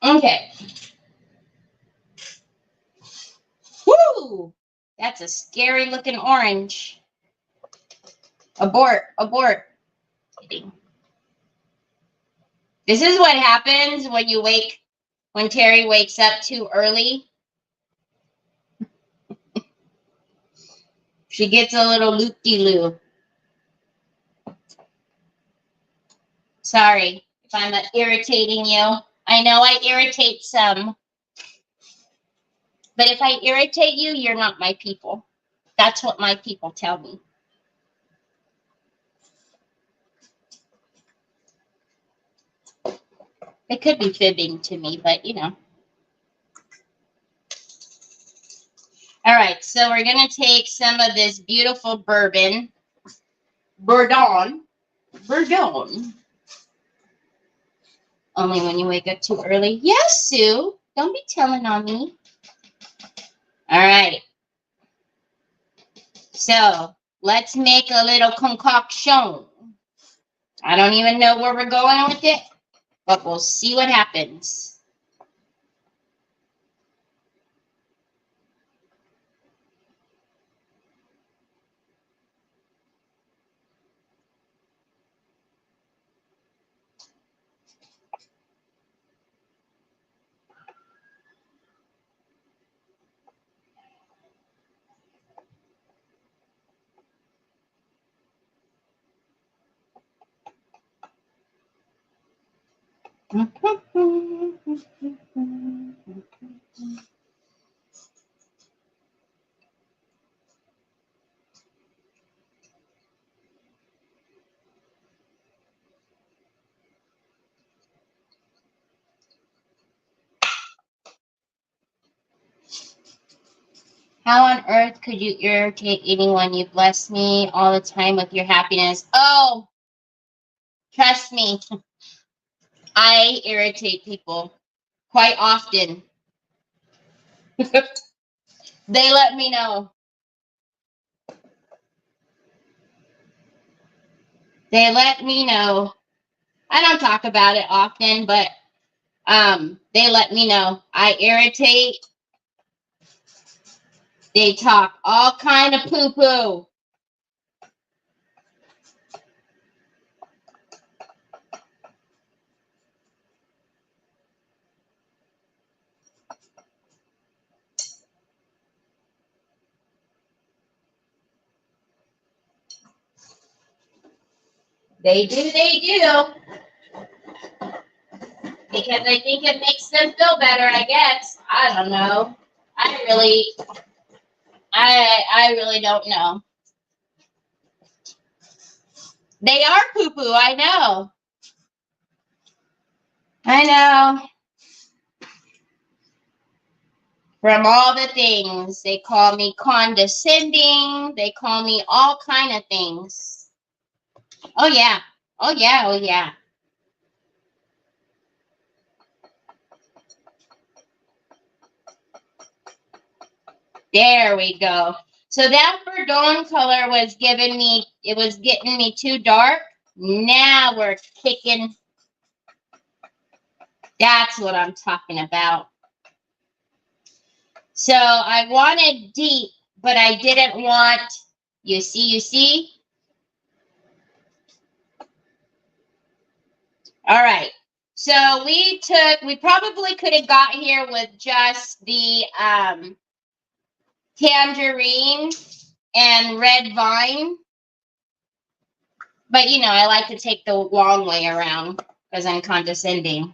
Okay. Woo! That's a scary looking orange. Abort. Kidding. This is what happens when Terry wakes up too early. She gets a little loop-de-loo. Sorry if I'm irritating you. I know I irritate some. But if I irritate you, you're not my people. That's what my people tell me. They could be fibbing to me, but you know. All right, so we're going to take some of this beautiful Bourdon. Only when you wake up too early. Yes, Sue. Don't be telling on me. All right. So let's make a little concoction. I don't even know where we're going with it, but we'll see what happens. How on earth could you irritate anyone? You bless me all the time with your happiness. Oh, trust me. I irritate people quite often. They let me know. They let me know. I don't talk about it often, but they let me know. I irritate. They talk all kind of poo-poo. They do. Because I think it makes them feel better, I guess. I don't know. I really don't know. They are poo-poo, I know. From all the things. They call me condescending. They call me all kind of things. Oh, yeah. There we go. So that Bourdon color was getting me too dark. Now we're kicking. That's what I'm talking about. So I wanted deep, but I didn't want, you see? All right. So we probably could have got here with just the tangerine and red vine. But, I like to take the long way around because I'm condescending.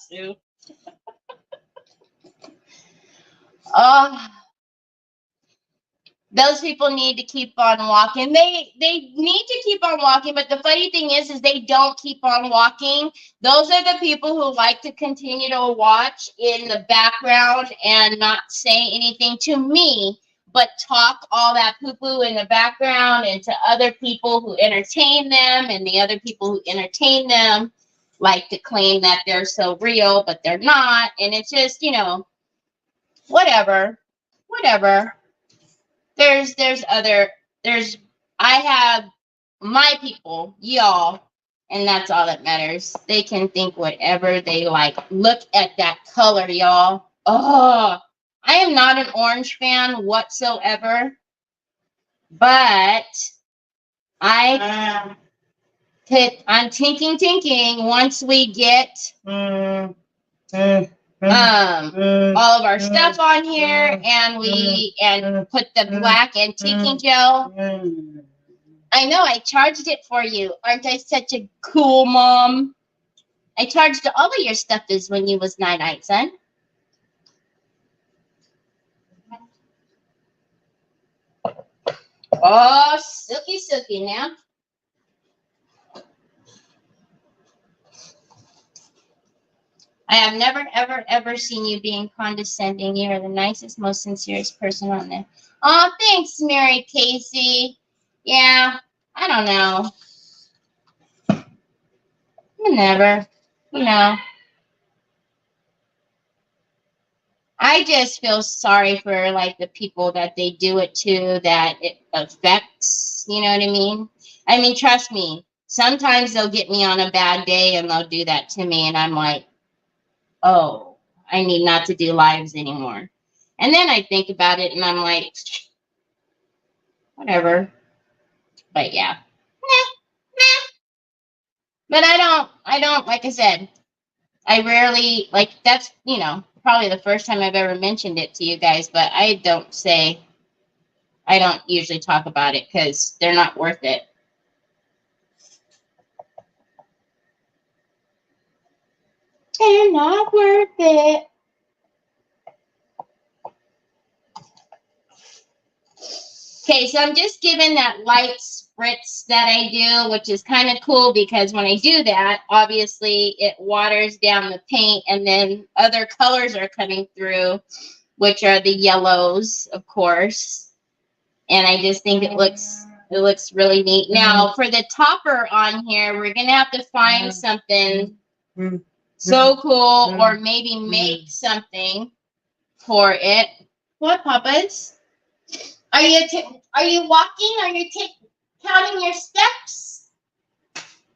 Sue. Oh, those people need to keep on walking. They need to keep on walking, but the funny thing is they don't keep on walking. Those are the people who like to continue to watch in the background and not say anything to me, but talk all that poo-poo in the background and to other people who entertain them, and the other people who entertain them like to claim that they're so real, but they're not. And it's just, whatever. I have my people, y'all, and that's all that matters. They can think whatever they like. Look at that color, y'all. Oh, I am not an orange fan whatsoever, but I'm thinking once we get all of our stuff on here and put the black antiquing gel. I know, I charged it for you. Aren't I such a cool mom? I charged all of your stuff as when you was 9, son. Oh, silky now. I have never, ever, ever seen you being condescending. You are the nicest, most sincerest person on there. Oh, thanks, Mary Casey. Yeah, I don't know. Never. I just feel sorry for the people that they do it to, that it affects, you know what I mean? I mean, trust me, sometimes they'll get me on a bad day and they'll do that to me, and I'm like, oh, I need not to do lives anymore. And then I think about it and I'm like, whatever. But yeah. But I don't, like I said, I rarely, that's, probably the first time I've ever mentioned it to you guys, but I don't usually talk about it because they're not worth it. They're not worth it. Okay, so I'm just giving that light spritz that I do, which is kind of cool because when I do that, obviously it waters down the paint, and then other colors are coming through, which are the yellows, of course. And I just think it looks really neat. Now, for the topper on here, we're going to have to find something so cool, or maybe make something for it. What, Papas? Are you walking? Are you counting your steps?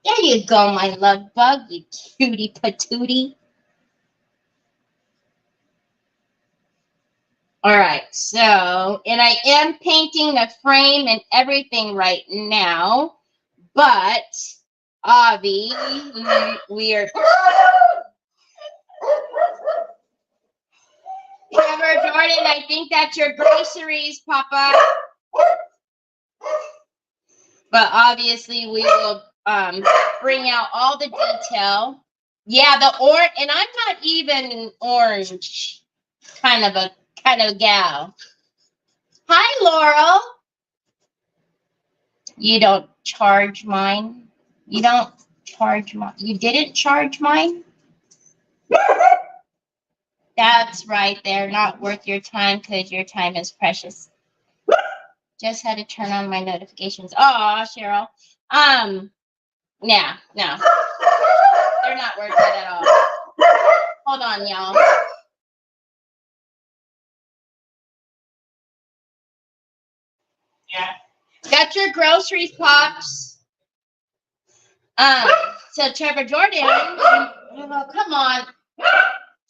There you go, my love bug, you cutie patootie. All right, so, and I am painting the frame and everything right now, but Avi, we are... Trevor, Jordan, I think that's your groceries, Papa. But obviously we will bring out all the detail. Yeah, the orange, and I'm not even an orange kind of gal. Hi, Laurel. You don't charge mine. You don't charge mine. You didn't charge mine? That's right. They're not worth your time because your time is precious. Just had to turn on my notifications. Oh, Cheryl. No. They're not worth it at all. Hold on, y'all. Yeah. Got your groceries, Pops. So Trevor Jordan, come on.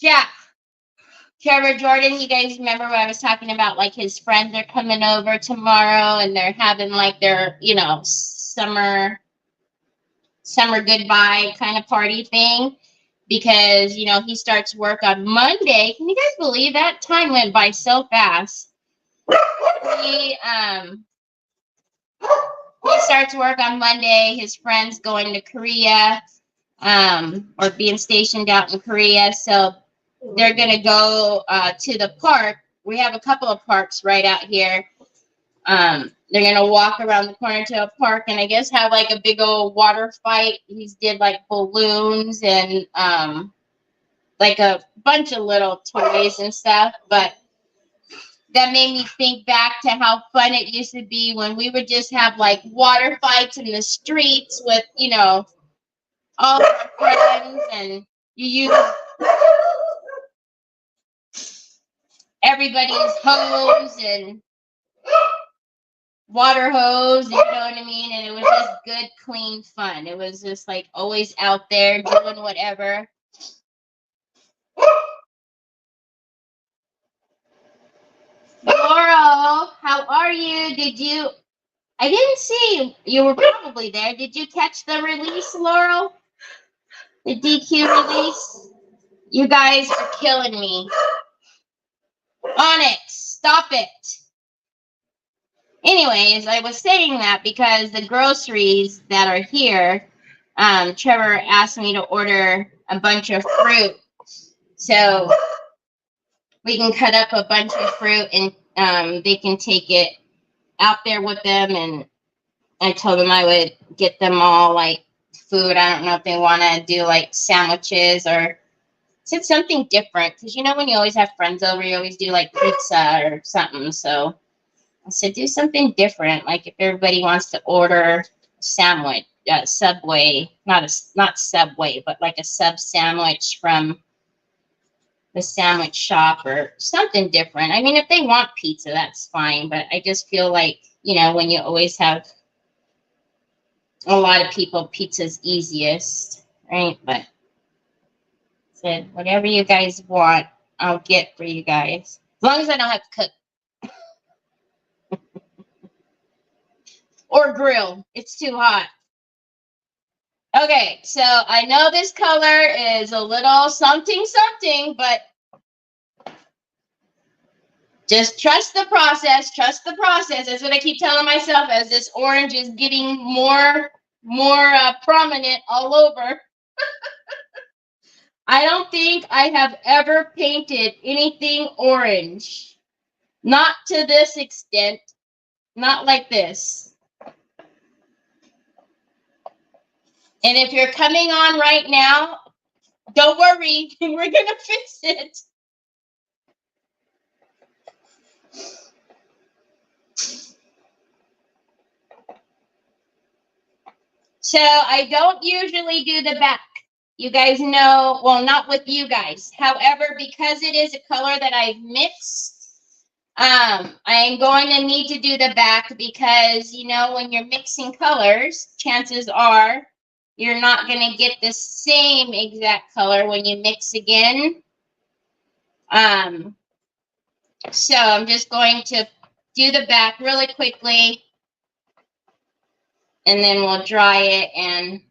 Jack. Trevor Jordan, you guys remember what I was talking about? His friends are coming over tomorrow and they're having their, summer goodbye kind of party thing, because you know he starts work on Monday. Can you guys believe that? Time went by so fast. He starts work on Monday. His friend's going to Korea, or being stationed out in Korea, so they're gonna go to the park. We have a couple of parks right out here. They're gonna walk around the corner to a park and I guess have like a big old water fight. He's did like balloons and like a bunch of little toys and stuff, but that made me think back to how fun it used to be when we would just have like water fights in the streets with, you know, all our friends, and you use everybody's hose and water hose, you know what I mean? And it was just good, clean fun. It was just like always out there doing whatever. Laurel, how are you? I didn't see you. You were probably there. Did you catch the release, Laurel? The DQ release? You guys are killing me. Onyx, stop it. Anyways, I was saying that because the groceries that are here, Trevor asked me to order a bunch of fruit. So we can cut up a bunch of fruit and they can take it out there with them. And I told them I would get them all like food. I don't know if they want to do like sandwiches or said something different. Because you know when you always have friends over, you always do like pizza or something. So I said, do something different. Like if everybody wants to order a sandwich, Subway, not Subway, but like a sub sandwich from the sandwich shop or something different. I mean, if they want pizza, that's fine. But I just feel like, you know, when you always have a lot of people, pizza's easiest, right? But I said, whatever you guys want, I'll get for you guys. As long as I don't have to cook. Or grill. It's too hot. Okay, so I know this color is a little something, but just trust the process. Trust the process. That's what I keep telling myself as this orange is getting more prominent all over. I don't think I have ever painted anything orange. Not to this extent. Not like this. And if you're coming on right now, don't worry. We're going to fix it. So I don't usually do the back. You guys know, well, not with you guys. However, because it is a color that I've mixed, I am going to need to do the back because, you know, when you're mixing colors, chances are you're not going to get the same exact color when you mix again. So I'm just going to do the back really quickly, and then we'll dry it and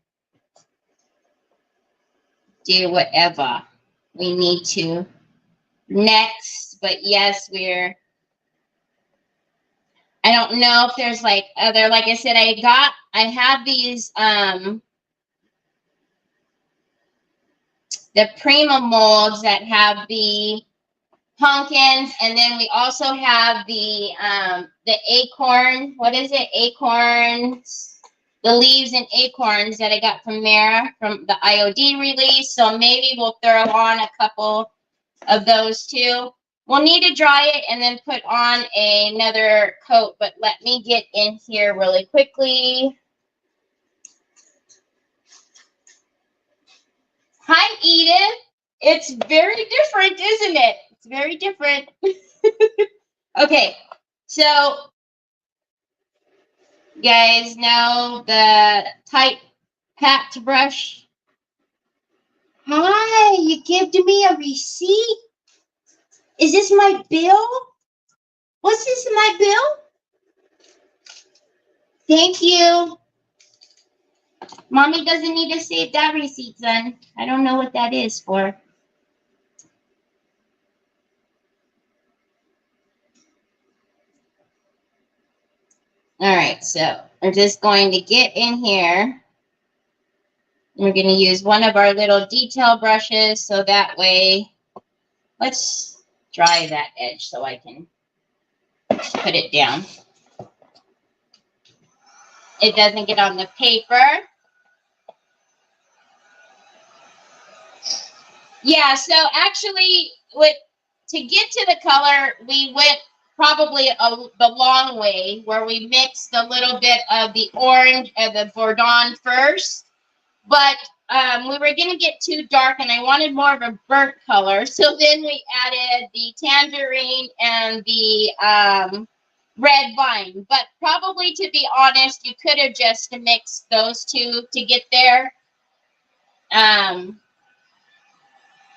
do whatever we need to next. But yes, I don't know if there's like other, like I said, I have these, the Prima molds that have the pumpkins, and then we also have the acorn, what is it? Acorns, the leaves and acorns that I got from Mara from the IOD release. So maybe we'll throw on a couple of those too. We'll need to dry it and then put on another coat, but let me get in here really quickly. Hi, Edith. It's very different, isn't it? It's very different. Okay, so you guys know the tight packed brush. Hi, you gave me a receipt? Is this my bill? What's this, my bill? Thank you. Mommy doesn't need to save that receipt, son. I don't know what that is for. All right, so we're just going to get in here. We're going to use one of our little detail brushes so that way, let's dry that edge so I can put it down. It doesn't get on the paper. Yeah, so actually, to get to the color, we went probably the long way, where we mixed a little bit of the orange and the Bourdon first. But we were going to get too dark, and I wanted more of a burnt color. So then we added the tangerine and the red vine. But probably, to be honest, you could have just mixed those two to get there.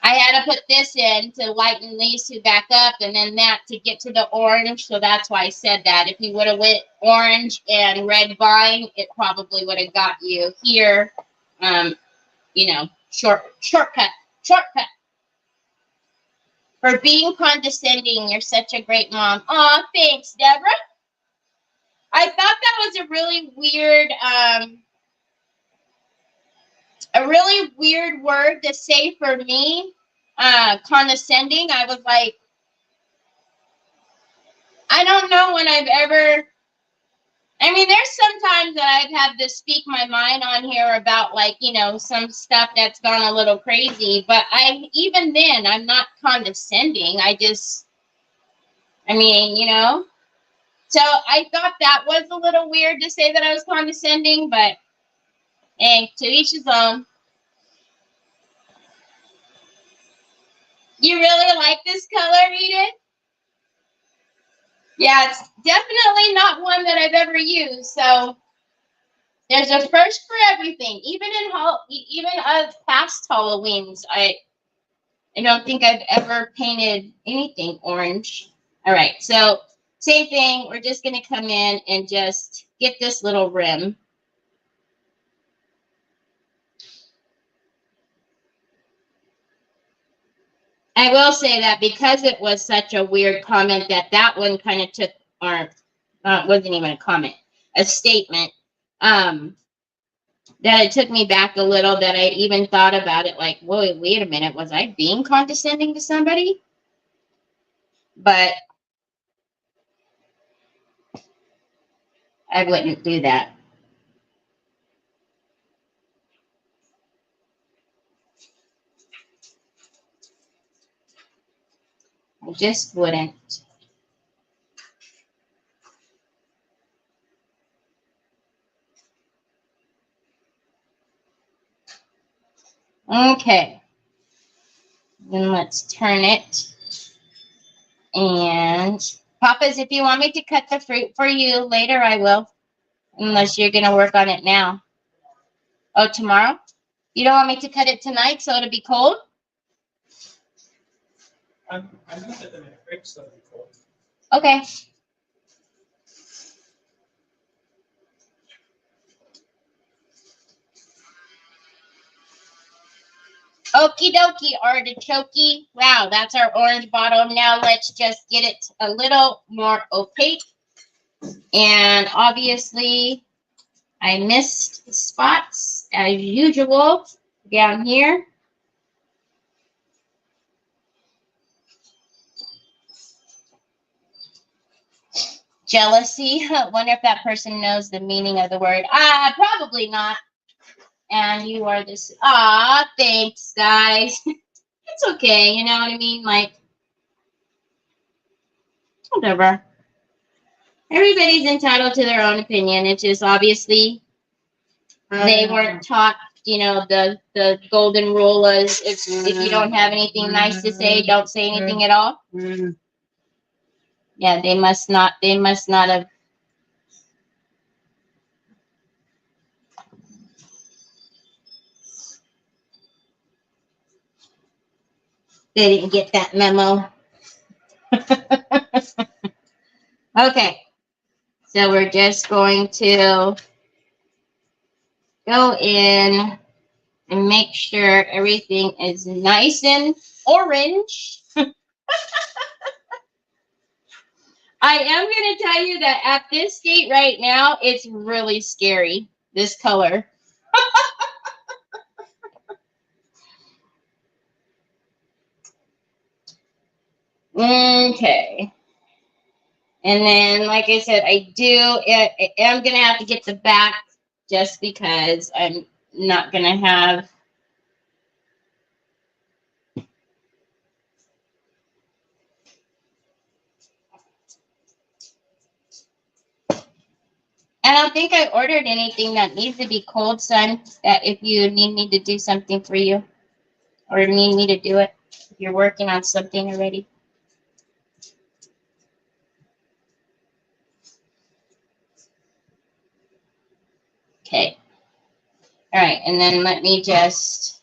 I had to put this in to lighten these two back up, and then that to get to the orange. So that's why I said that. If you would have went orange and red vine, it probably would have got you here. You know, shortcut. For being condescending, you're such a great mom. Aw, thanks, Deborah. I thought that was a really weird word to say for me. Condescending. I was like, I don't know when I've ever. I mean, there's sometimes that I've had to speak my mind on here about, like, you know, some stuff that's gone a little crazy. But even then, I'm not condescending. I mean, you know. So I thought that was a little weird to say that I was condescending, but hey, to each his own. You really like this color, Edith? Yeah, it's definitely not one that I've ever used. So there's a first for everything. Even past Halloweens, I don't think I've ever painted anything orange. All right, so same thing. We're just going to come in and just get this little rim. I will say that because it was such a weird comment, that one kind of took, or wasn't even a comment, a statement, that it took me back a little, that I even thought about it like, whoa, wait a minute, was I being condescending to somebody? But I wouldn't do that. I just wouldn't. Okay. Then let's turn it. And Papa's, if you want me to cut the fruit for you later, I will. Unless you're going to work on it now. Oh, tomorrow? You don't want me to cut it tonight so it'll be cold? I'm going to put them in a fridge so it'll be cold. Okay. Okie dokie, artichoke. Wow, that's our orange bottom. Now let's just get it a little more opaque. And obviously, I missed spots as usual down here. Jealousy. Wonder if that person knows the meaning of the word. Probably not. And you are this. Thanks, guys. It's okay. You know what I mean? Like, whatever. Everybody's entitled to their own opinion. It's just obviously they weren't taught, you know, the golden rule is if you don't have anything nice to say, don't say anything at all. Yeah, they must not have. They didn't get that memo. Okay. So we're just going to go in and make sure everything is nice and orange. I am going to tell you that at this state right now, it's really scary, this color. Okay. And then, like I said, I am going to have to get the back just because I'm not going to have. I don't think I ordered anything that needs to be cold, son, that if you need me to do something for you or need me to do it, if you're working on something already. Okay. All right. And then let me just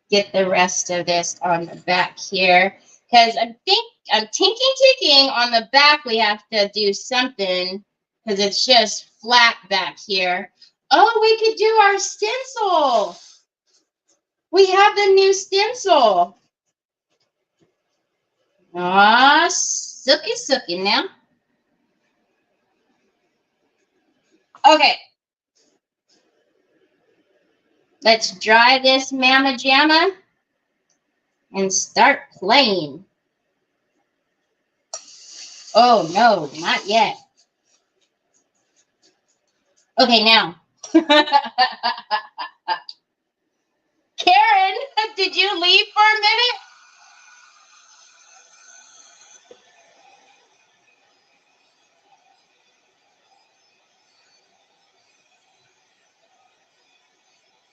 get the rest of this on the back here. Because I'm ticking on the back. We have to do something because it's just flat back here. Oh, we could do our stencil. We have the new stencil. Ah, sooky now. Okay. Let's dry this mamma jamma and start playing. Oh, no, not yet. Okay, now. Karen, did you leave for a minute?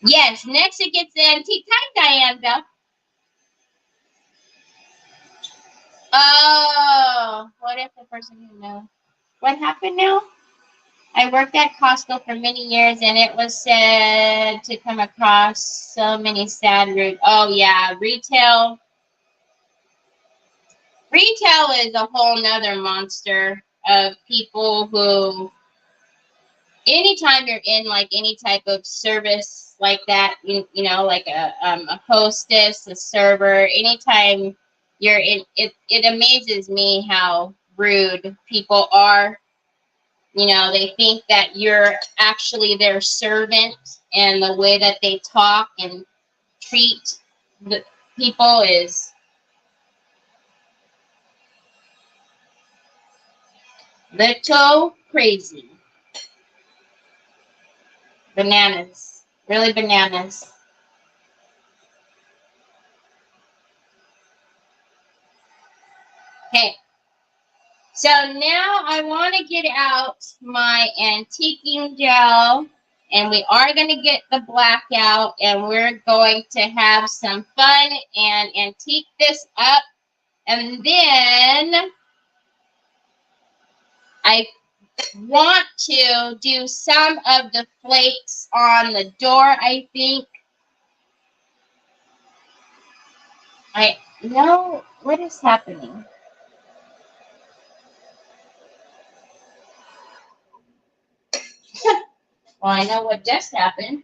Yes, next it gets the antique tie-dye, Belle. Oh, what if the person who knows? What happened now? I worked at Costco for many years, and it was said to come across so many sad root. Oh, yeah, retail. Retail is a whole nother monster of people who, anytime you're in like any type of service like that, you know, like a hostess, a server, anytime you're in, it amazes me how rude people are. You know, they think that you're actually their servant, and the way that they talk and treat the people is little crazy. Bananas. Really bananas. Okay. So now I want to get out my antiquing gel, and we are going to get the black out, and we're going to have some fun and antique this up. And then I want to do some of the flakes on the door, I think. I know what is happening. Well, I know what just happened.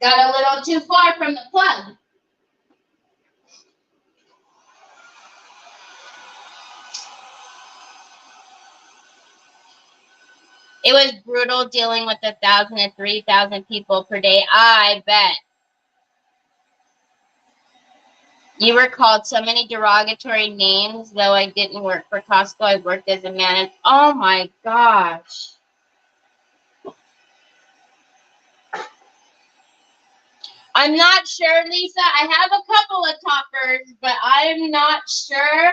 Got a little too far from the plug. It was brutal dealing with 1,000 and 3,000 people per day. I bet. You were called so many derogatory names, though I didn't work for Costco. I worked as a manager. Oh my gosh. I'm not sure, Lisa. I have a couple of toppers, but I'm not sure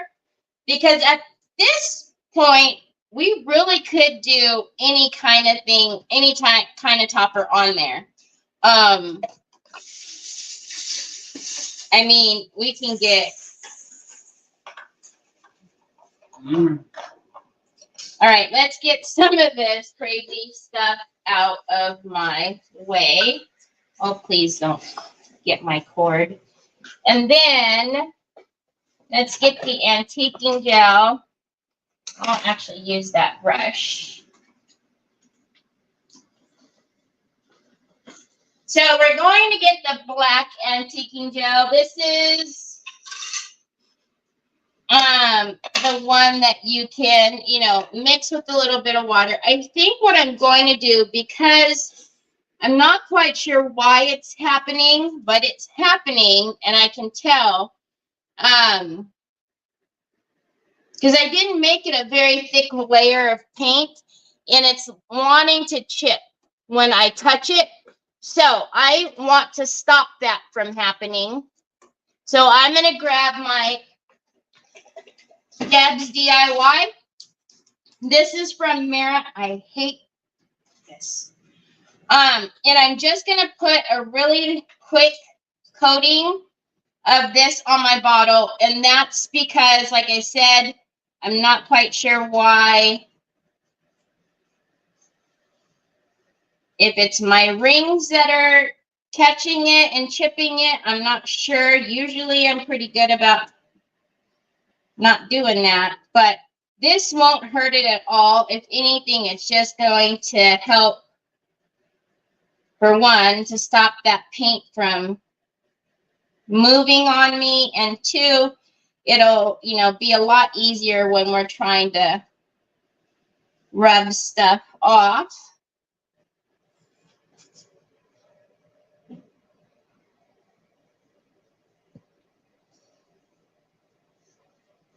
because at this point, we really could do any kind of thing, any kind of topper on there. I mean, we can get. All right, let's get some of this crazy stuff out of my way. Oh, please don't get my cord. And then let's get the antiquing gel. I'll actually use that brush. So we're going to get the black antiquing gel. This is the one that you can, mix with a little bit of water. I think what I'm going to do, because I'm not quite sure why it's happening, but it's happening, and I can tell, because I didn't make it a very thick layer of paint, and it's wanting to chip when I touch it. So I want to stop that from happening. So I'm going to grab my Deb's DIY. This is from Mara. I hate this. And I'm just going to put a really quick coating of this on my bottle. And that's because, like I said, I'm not quite sure why. If it's my rings that are catching it and chipping it, I'm not sure. Usually I'm pretty good about not doing that, but this won't hurt it at all. If anything, it's just going to help, for one, to stop that paint from moving on me, and two, it'll, be a lot easier when we're trying to rub stuff off.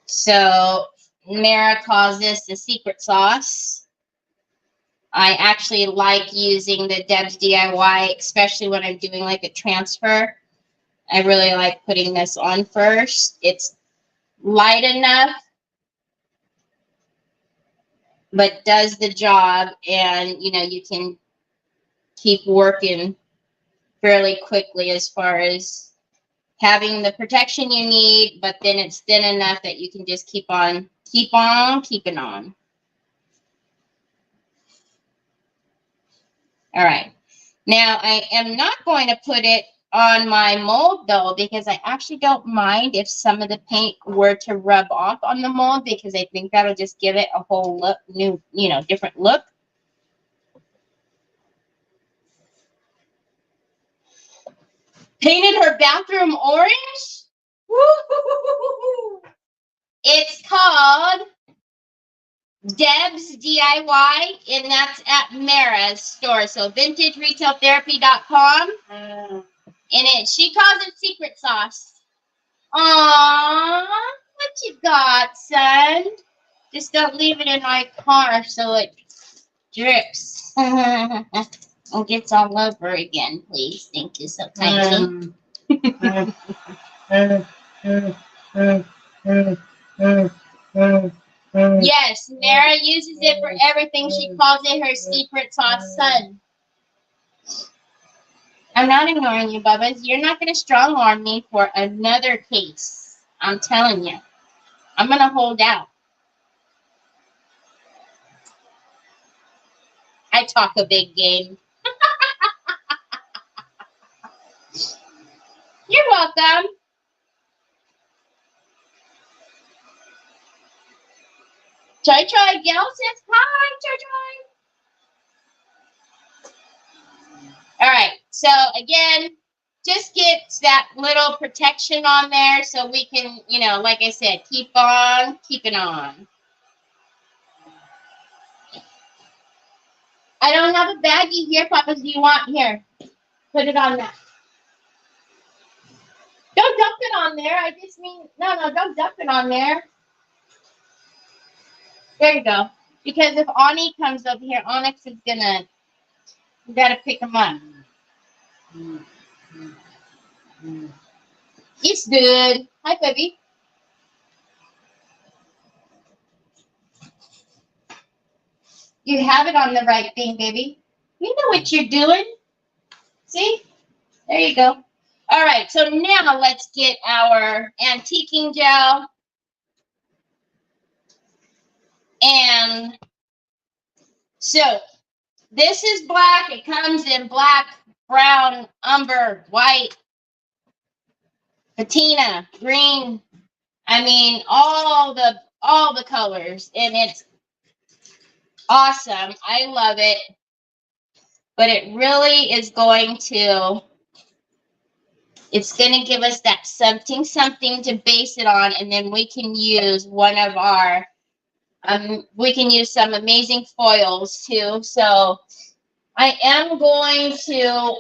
So Mara calls this the secret sauce. I actually like using the Deb's DIY, especially when I'm doing like a transfer. I really like putting this on first. It's light enough, but does the job, and you can keep working fairly quickly as far as having the protection you need, but then it's thin enough that you can just keep on keeping on. All right. Now, I am not going to put it on my mold, though, because I actually don't mind if some of the paint were to rub off on the mold, because I think that'll just give it a whole look, new, different look. Painted her bathroom orange? Woo-hoo-hoo-hoo-hoo. It's called Deb's DIY, and that's at Mara's store. So vintageretailtherapy.com. And she calls it secret sauce. Aww, what you got, son? Just don't leave it in my car so it drips. And gets all over again, please. Thank you so kindly. Yes, Mara uses it for everything. She calls it her secret sauce, son. I'm not ignoring you, Bubba. You're not going to strong arm me for another case. I'm telling you. I'm going to hold out. I talk a big game. You're welcome. Joy Joy Gal says hi, Joy Joy. All right, so again, just get that little protection on there so we can, like I said, keep on keeping on. I don't have a baggie here, Papa. Do you want here? Put it on that. Don't dump it on there. I just mean, no, don't dump it on there. There you go. Because if Ani comes up here, Onyx is gonna, you gotta pick him up. It's good. Hi, baby. You have it on the right thing, baby. You know what you're doing. See? There you go. All right, so now let's get our antiquing gel. And so this is black. It comes in black, brown, umber, white, patina, green. I mean, all all the colors, and it's awesome. I love it. But it really is going to, it's going to give us that something to base it on, and then we can use one of our, we can use some amazing foils too. So I am going to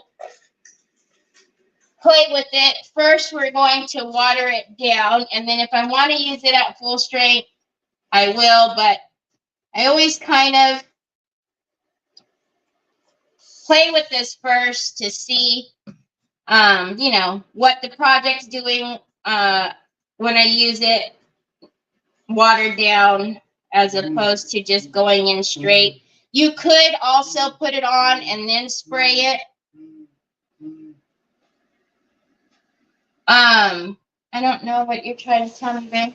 play with it. First, we're going to water it down, and then if I want to use it at full strength, I will, but I always kind of play with this first to see, you know, what the project's doing when I use it watered down as opposed to just going in straight. You could also put it on and then spray it. I don't know what you're trying to tell me, babe.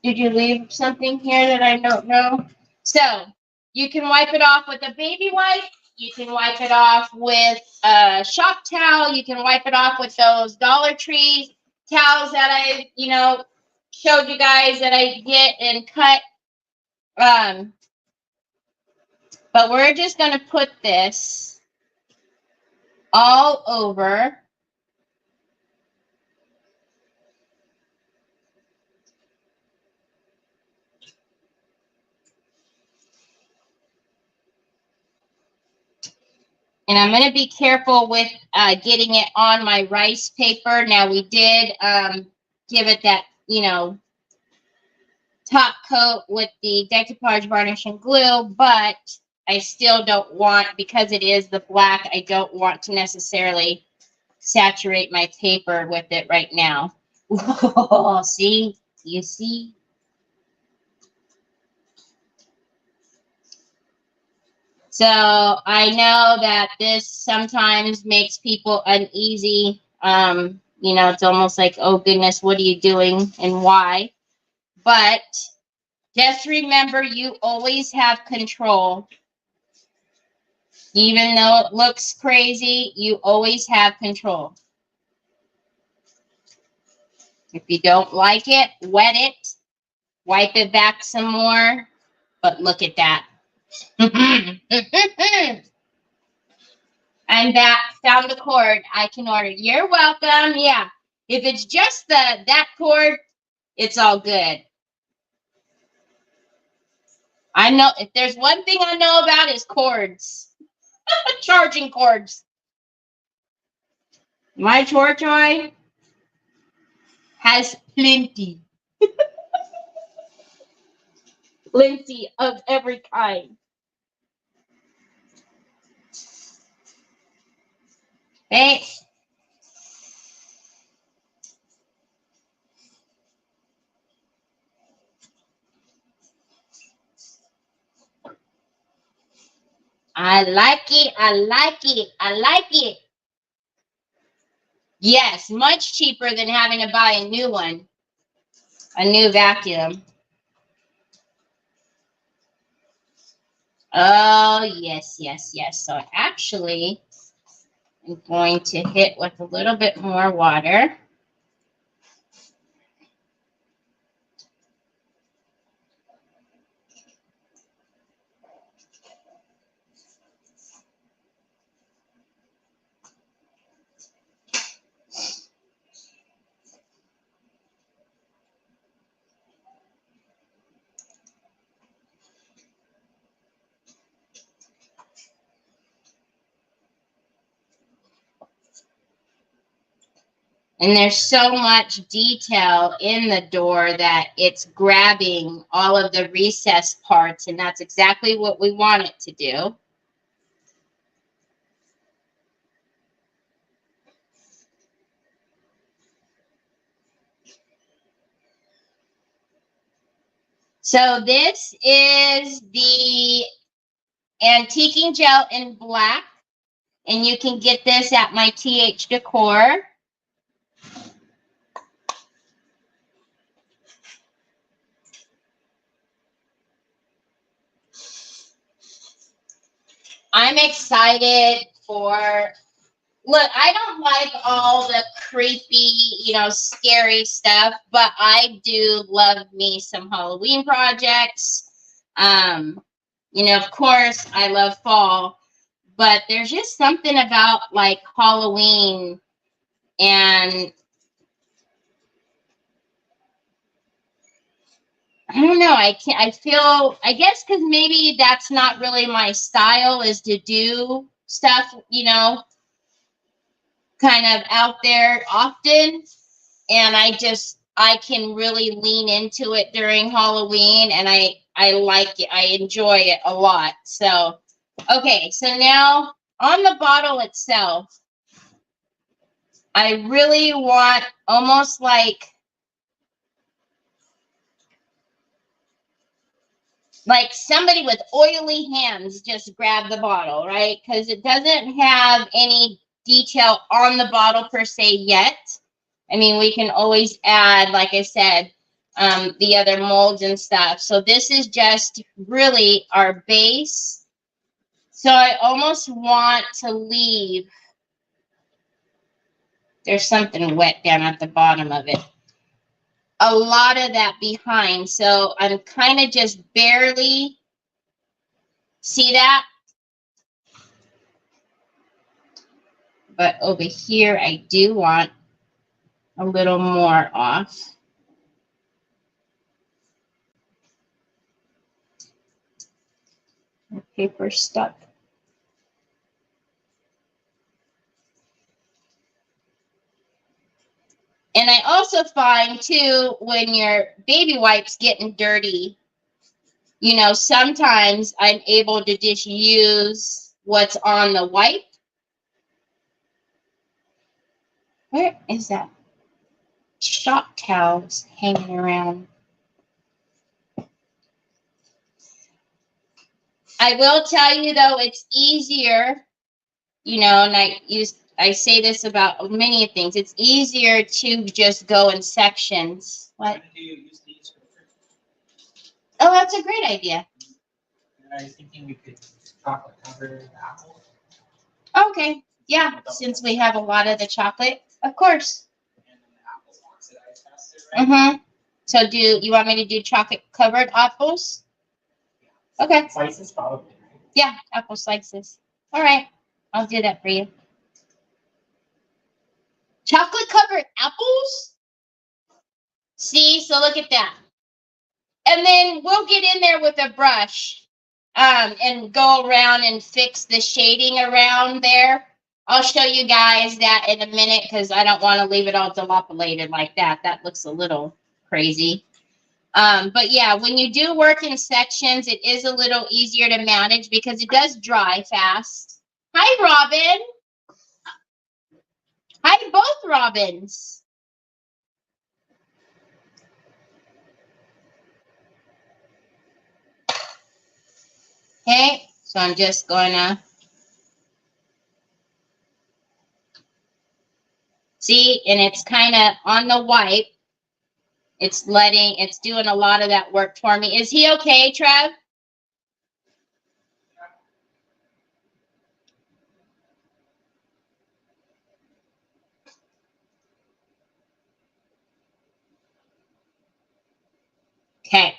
Did you leave something here that I don't know? So you can wipe it off with a baby wipe. You can wipe it off with a shop towel. You can wipe it off with those Dollar Tree towels that I, you know, showed you guys that I get and cut. But we're just going to put this all over. And I'm going to be careful with getting it on my rice paper. Now, we did give it that, you know, top coat with the decoupage varnish and glue, but I still don't want, because it is the black, I don't want to necessarily saturate my paper with it right now. See? You see? So I know that this sometimes makes people uneasy. You know, it's almost like, oh goodness, what are you doing and why? But just remember, you always have control. Even though it looks crazy, you always have control. If you don't like it, wet it, wipe it back some more. But look at that. I'm back, found the cord. I can order. You're welcome. Yeah. If it's just that cord, it's all good. I know if there's one thing I know about is cords. Charging cords. My toy has plenty. Plenty of every kind. Thanks. I like it. I like it. I like it. Yes, much cheaper than having to buy a new one. A new vacuum. Oh, yes, yes, yes. So actually, I'm going to hit with a little bit more water. And there's so much detail in the door that it's grabbing all of the recessed parts, and that's exactly what we want it to do. So this is the antiquing gel in black, and you can get this at my TH Decor. I'm excited for, look, I don't like all the creepy, you know, scary stuff, but I do love me some Halloween projects. You know, of course, I love fall, but there's just something about like Halloween and I don't know. I feel, I guess, because maybe that's not really my style is to do stuff, you know, kind of out there often. And I can really lean into it during Halloween and I like it. I enjoy it a lot. So, okay. So now on the bottle itself, I really want almost like somebody with oily hands just grab the bottle, right? Because it doesn't have any detail on the bottle per se yet. I mean, we can always add, like I said, the other molds and stuff. So this is just really our base. So I almost want to leave. There's something wet down at the bottom of it. A lot of that behind. So I'm kind of just barely. See that? But over here, I do want a little more off. The paper stuck. And I also find, too, when your baby wipes getting dirty, you know, sometimes I'm able to just use what's on the wipe. Where is that? Shop towels hanging around. I will tell you, though, it's easier, you know, and I say this about many things. It's easier to just go in sections. What? Do you use these for fruit? Oh, that's a great idea. I was thinking we could chocolate cover the apple. Okay. Yeah, since we have a lot of the chocolate, of course. And then the apples oxidize faster, right? Mm-hmm. So do you want me to do chocolate covered apples? Okay. Slices probably, right? Yeah, apple slices. All right. I'll do that for you. Chocolate covered apples? See, so look at that. And then we'll get in there with a brush and go around and fix the shading around there. I'll show you guys that in a minute because I don't want to leave it all dilapidated like that. That looks a little crazy. But yeah, when you do work in sections, it is a little easier to manage because it does dry fast. Hi, Robin. Hi, both Robins. Okay, so I'm just going to see, and it's kind of on the wipe. It's doing a lot of that work for me. Is he okay, Trev? Okay.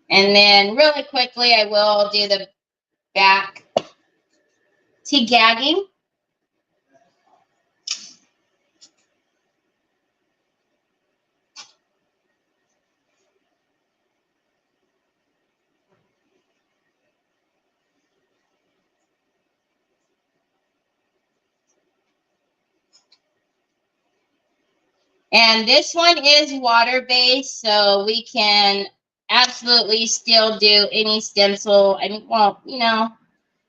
And then really quickly, I will do the back. Is he gagging? And this one is water-based, so we can absolutely still do any stencil. I mean, well, you know,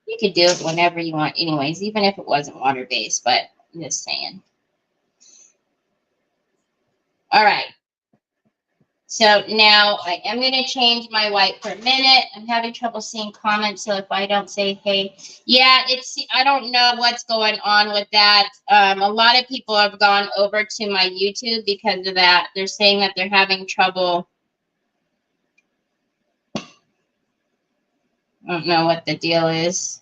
you could do it whenever you want anyways, even if it wasn't water-based, but I'm just saying. All right. So now I am going to change my white for a minute. I'm having trouble seeing comments, so if I don't say hey, yeah, I don't know what's going on with that. A lot of people have gone over to my YouTube because of that. They're saying that they're having trouble. I don't know what the deal is.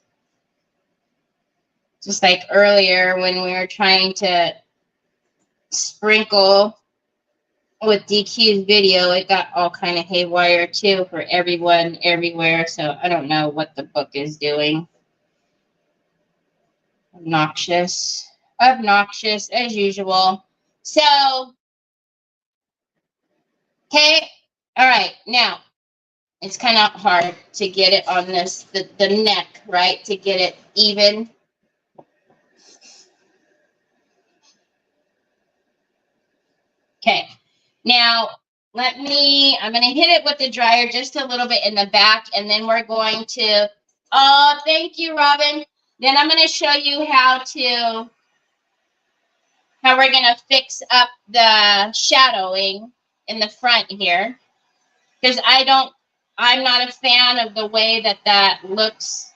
Just like earlier when we were trying to sprinkle with DQ's video. It got all kind of haywire too for everyone everywhere. So I don't know what the book is doing. Obnoxious as usual. So, okay. All right. Now, it's kind of hard to get it on this, the neck, right? To get it even. Okay. Now, I'm going to hit it with the dryer just a little bit in the back, and then we're going to, oh, thank you, Robin. Then I'm going to show you how we're going to fix up the shadowing in the front here. Because I'm not a fan of the way that looks.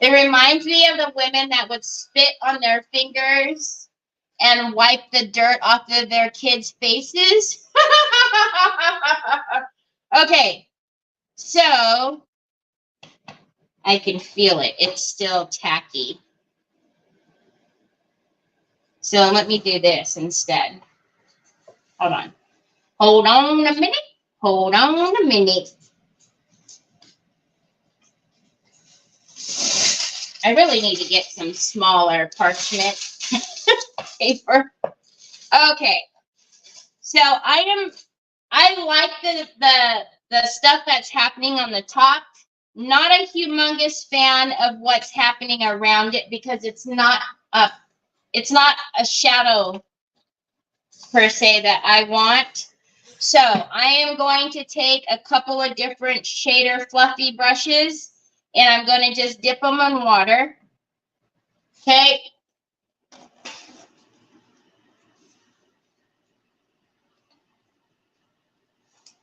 It reminds me of the women that would spit on their fingers and wipe the dirt off of their kids' faces. Okay, so I can feel it. It's still tacky. So let me do this instead. Hold on. Hold on a minute. Hold on a minute. I really need to get some smaller parchment paper. Okay. So I like the stuff that's happening on the top. Not a humongous fan of what's happening around it because it's not a shadow per se that I want. So I am going to take a couple of different shader fluffy brushes and I'm going to just dip them in water. Okay.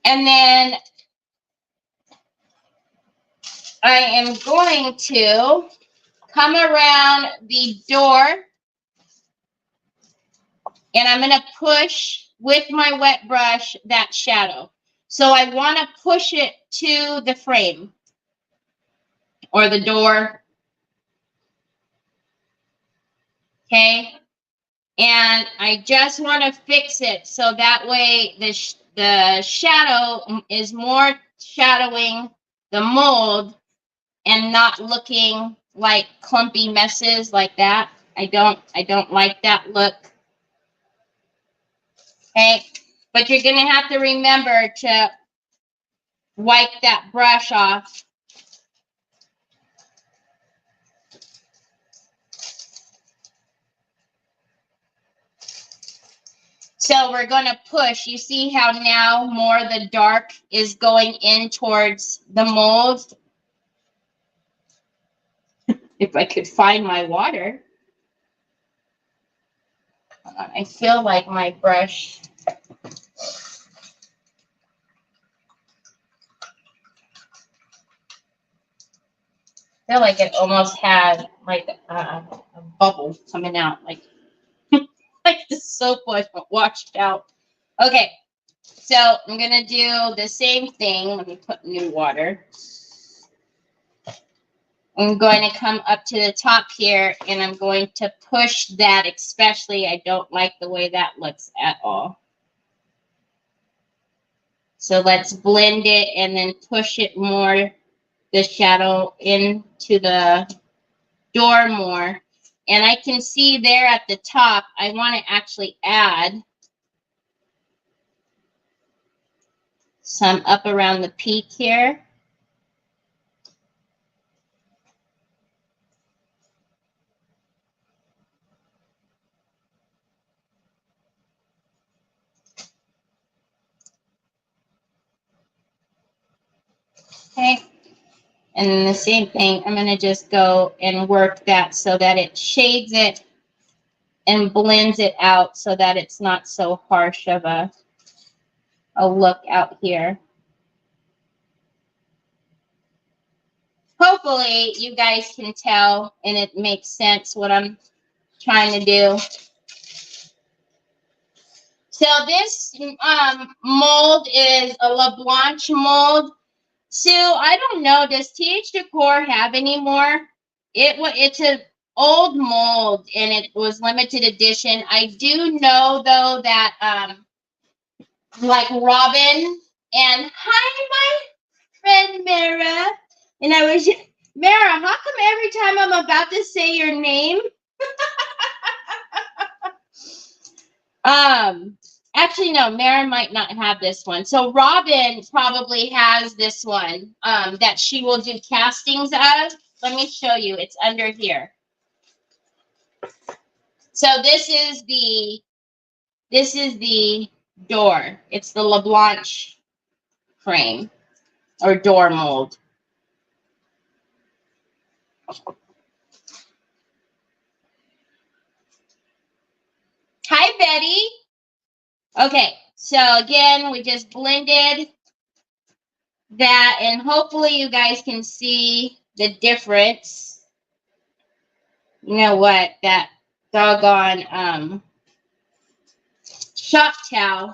And then I am going to come around the door and I'm going to push with my wet brush that shadow. So I want to push it to the frame or the door. Okay. And I just want to fix it so that way the shadow is more shadowing the mold and not looking like clumpy messes like that. I don't like that look. Okay, but you're gonna have to remember to wipe that brush off. So we're going to push. You see how now more the dark is going in towards the mold? If I could find my water. Hold on, I feel like my brush. I feel like it almost had like a bubble coming out, like the soap was washed out. Okay, so I'm gonna do the same thing. Let me put new water. I'm going to come up to the top here and I'm going to push that, especially I don't like the way that looks at all. So let's blend it and then push it more, the shadow into the door more. And I can see there at the top, I want to actually add some up around the peak here. Okay. And then the same thing, I'm going to just go and work that so that it shades it and blends it out so that it's not so harsh of a look out here. Hopefully you guys can tell and it makes sense what I'm trying to do. So this mold is a LaBlanche mold. Sue, I don't know. Does TH Decor have any more? It's an old mold and it was limited edition. I do know though that like Robin and hi my friend Mara. And I was Mara, how come every time I'm about to say your name? Actually, no, Mara might not have this one. So Robin probably has this one that she will do castings of. Let me show you. It's under here. So this is the door. It's the LaBlanche frame or door mold. Hi, Betty. Okay, so again, we just blended that, and hopefully you guys can see the difference. You know what? That doggone shop towel.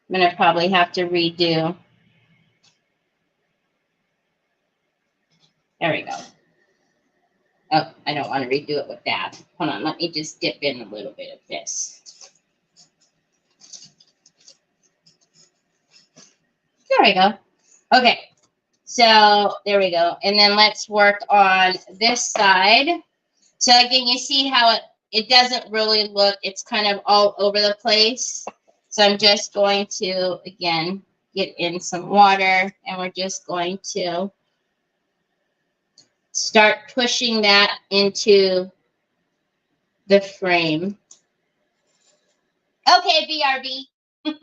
I'm going to probably have to redo. There we go. Oh, I don't want to redo it with that. Hold on, let me just dip in a little bit of this. There we go. Okay, so there we go. And then let's work on this side. So again, you see how it doesn't really look, it's kind of all over the place. So I'm just going to, again, get in some water and we're just going to start pushing that into the frame. Okay, BRB.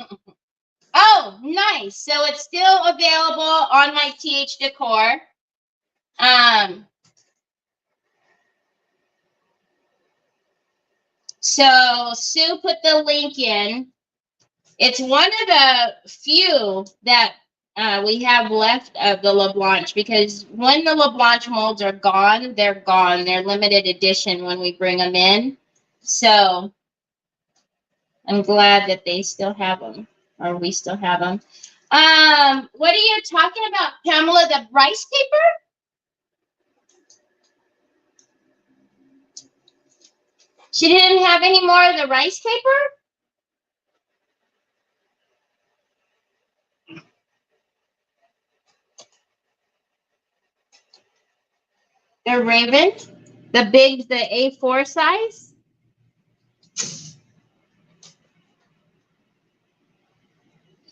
Oh, nice. So it's still available on my TH Decor. So Sue put the link in. It's one of the few that we have left of the LaBlanche, because when the LaBlanche molds are gone, they're gone. They're limited edition when we bring them in. So I'm glad that they still have them, or we still have them. What are you talking about, Pamela? The rice paper? She didn't have any more of the rice paper? The Raven? The A4 size?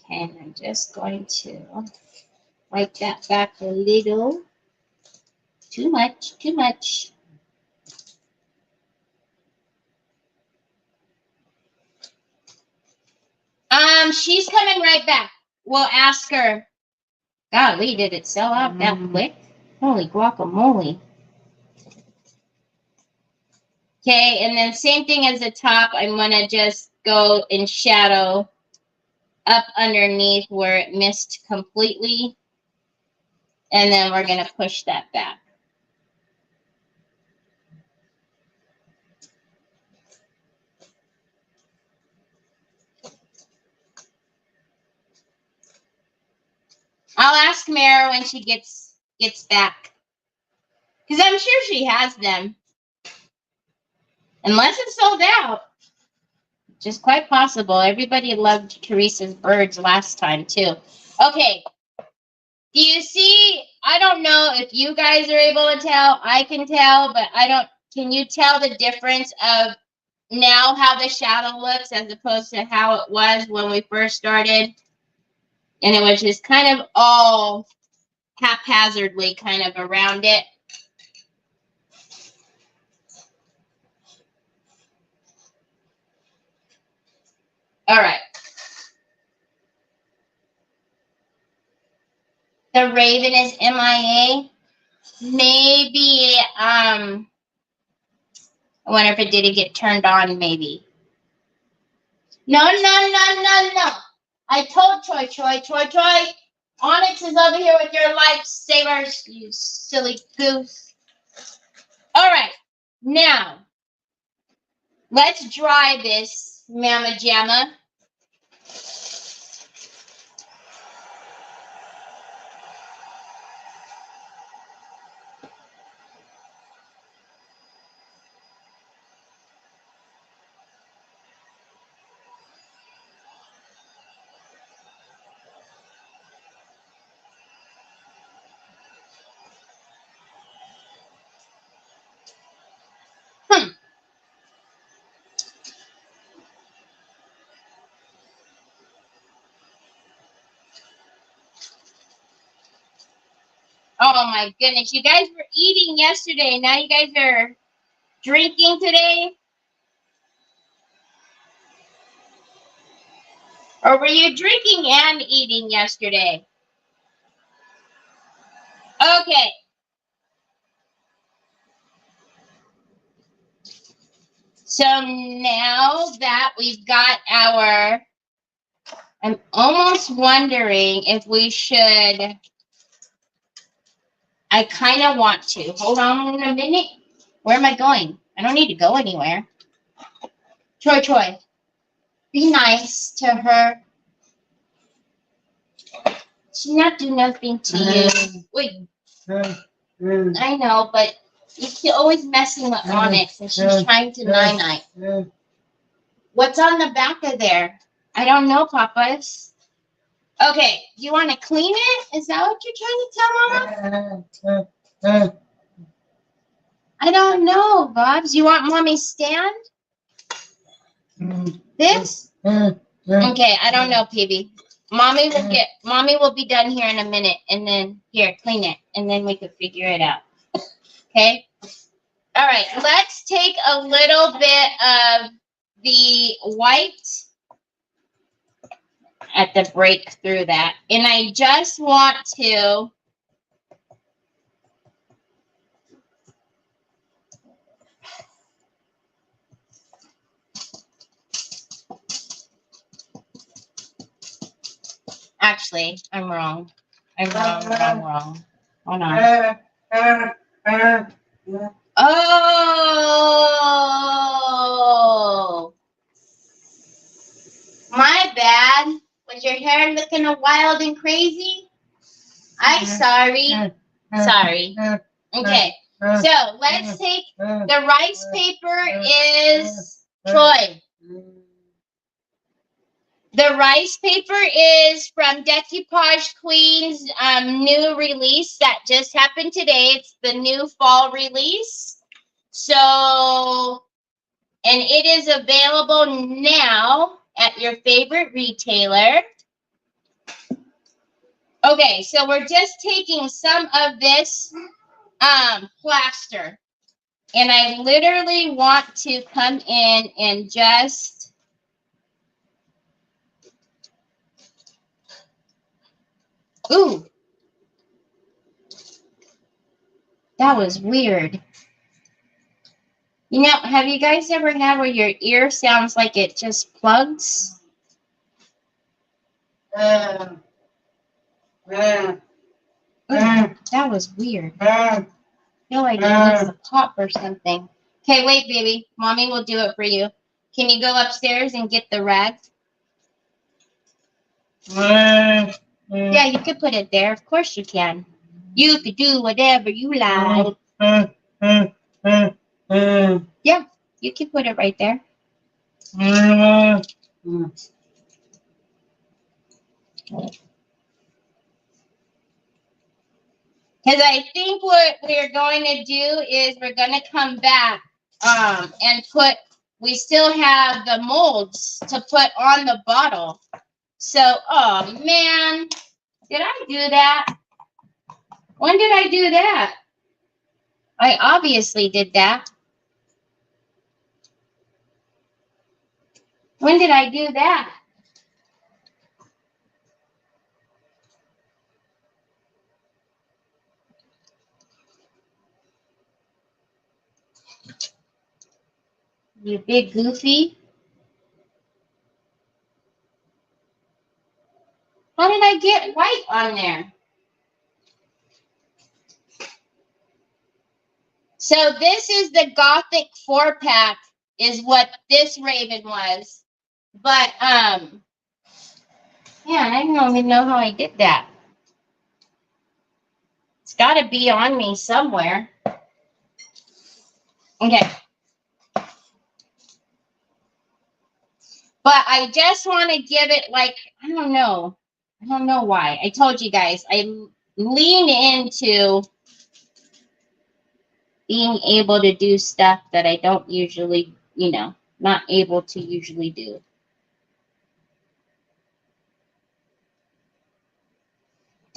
Okay, and I'm just going to wipe that back a little. Too much, too much. She's coming right back. We'll ask her. Golly, did it sell out that quick? Holy guacamole. Okay, and then same thing as the top. I'm going to just go in shadow up underneath where it missed completely. And then we're going to push that back. I'll ask Mara when she gets back. Because I'm sure she has them. Unless it's sold out. Which is quite possible. Everybody loved Teresa's birds last time, too. Okay. Do you see? I don't know if you guys are able to tell. I can tell, but I don't. Can you tell the difference of now how the shadow looks as opposed to how it was when we first started? And it was just kind of all haphazardly kind of around it. All right. The Raven is MIA. Maybe, I wonder if it didn't get turned on, maybe. No. I told Troy, Onyx is over here with your lifesavers, you silly goose. All right. Now, let's dry this Mama Jamma. Oh my goodness, you guys were eating yesterday. Now you guys are drinking today? Or were you drinking and eating yesterday? Okay. So now that we've got our, I'm almost wondering if we should, I kind of want to. Hold on a minute. Where am I going? I don't need to go anywhere. Troy, be nice to her. She not do nothing to you. Wait. I know, but you're always messing with Onyx, and she's trying to night. What's on the back of there? I don't know, Papas. Okay, you want to clean it? Is that what you're trying to tell Mama? I don't know, Bobs. You want Mommy's stand? This? Okay, I don't know, PB. Mommy will be done here in a minute, and then here, clean it, and then we can figure it out. Okay? All right, let's take a little bit of the white at the break through that. And I just want to actually, I'm wrong. Wrong. Hold on. Oh, my bad. Was your hair looking wild and crazy? I'm sorry. Sorry. Okay, so let's take the rice paper is Troy. The rice paper is from Decoupage Queen's new release that just happened today. It's the new fall release. So, and it is available now at your favorite retailer. Okay, so we're just taking some of this plaster. And I literally want to come in and just ooh, that was weird. You know, have you guys ever had where your ear sounds like it just plugs? Ooh, that was weird. I feel like it needs a pop or something. Okay, wait, baby. Mommy will do it for you. Can you go upstairs and get the rag? Yeah, you could put it there. Of course you can. You could do whatever you like. Yeah, you can put it right there. Because I think what we're going to do is we're going to come back and put, we still have the molds to put on the bottle. So, oh man, did I do that? When did I do that? I obviously did that. When did I do that? You big goofy. How did I get white on there? So this is the Gothic 4-pack is what this Raven was. But, yeah, I don't even know how I did that. It's got to be on me somewhere. Okay. But I just want to give it like, I don't know. I don't know why. I told you guys, I lean into being able to do stuff that I don't usually, you know, not able to usually do.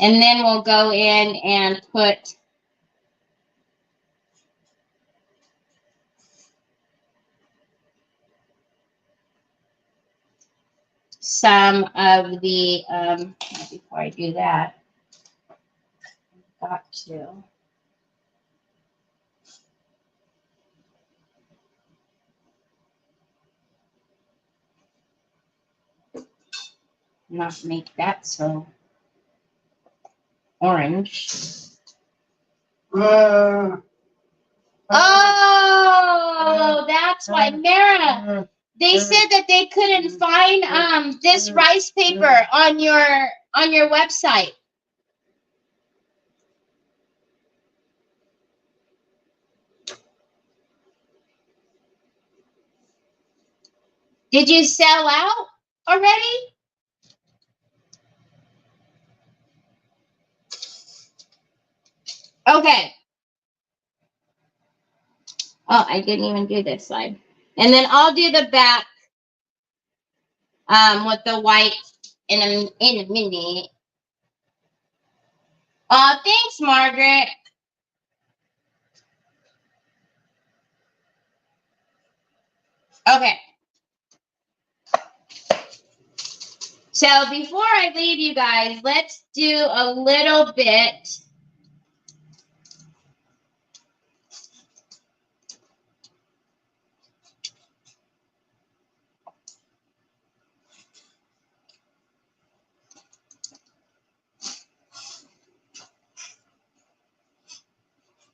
And then we'll go in and put some of the, before I do that, I've got to. Not make that so orange. Oh, that's why, Mara. They said that they couldn't find this rice paper on your website. Did you sell out already? Okay. Oh, I didn't even do this side. And then I'll do the back with the white in a minute. Thanks, Margaret. Okay. So before I leave you guys, let's do a little bit.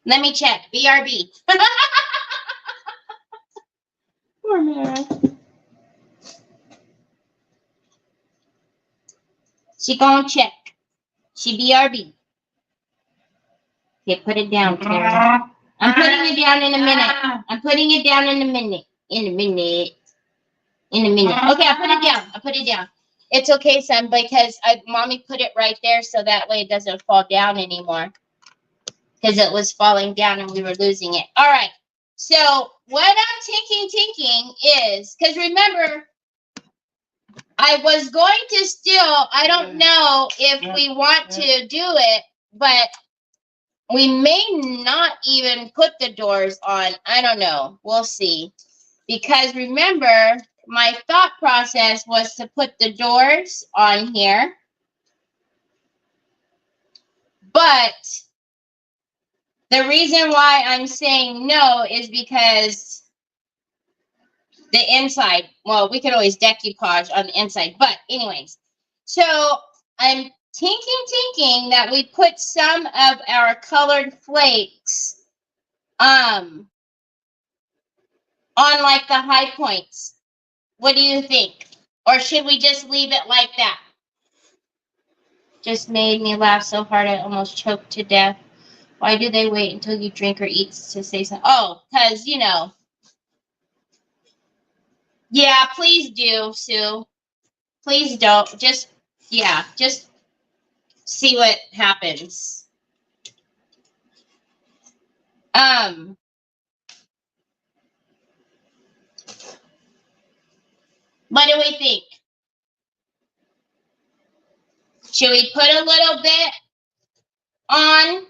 Let me check. BRB. Poor Mara. She gonna check. She BRB. Okay, put it down, Karen. I'm putting it down in a minute. I'm putting it down in a minute. In a minute. In a minute. Okay, I put it down. I put it down. It's okay, son, because mommy put it right there so that way it doesn't fall down anymore. Because it was falling down and we were losing it. All right. So what I'm thinking is, because remember, I was going to still, I don't know if we want to do it, but we may not even put the doors on. I don't know. We'll see. Because remember, my thought process was to put the doors on here. But the reason why I'm saying no is because the inside, well, we could always decoupage on the inside. But anyways, so I'm thinking that we put some of our colored flakes on like the high points. What do you think? Or should we just leave it like that? Just made me laugh so hard I almost choked to death. Why do they wait until you drink or eat to say something? Oh, because, you know. Yeah, please do, Sue. Please don't. Just, yeah, just see what happens. What do we think? Should we put a little bit on?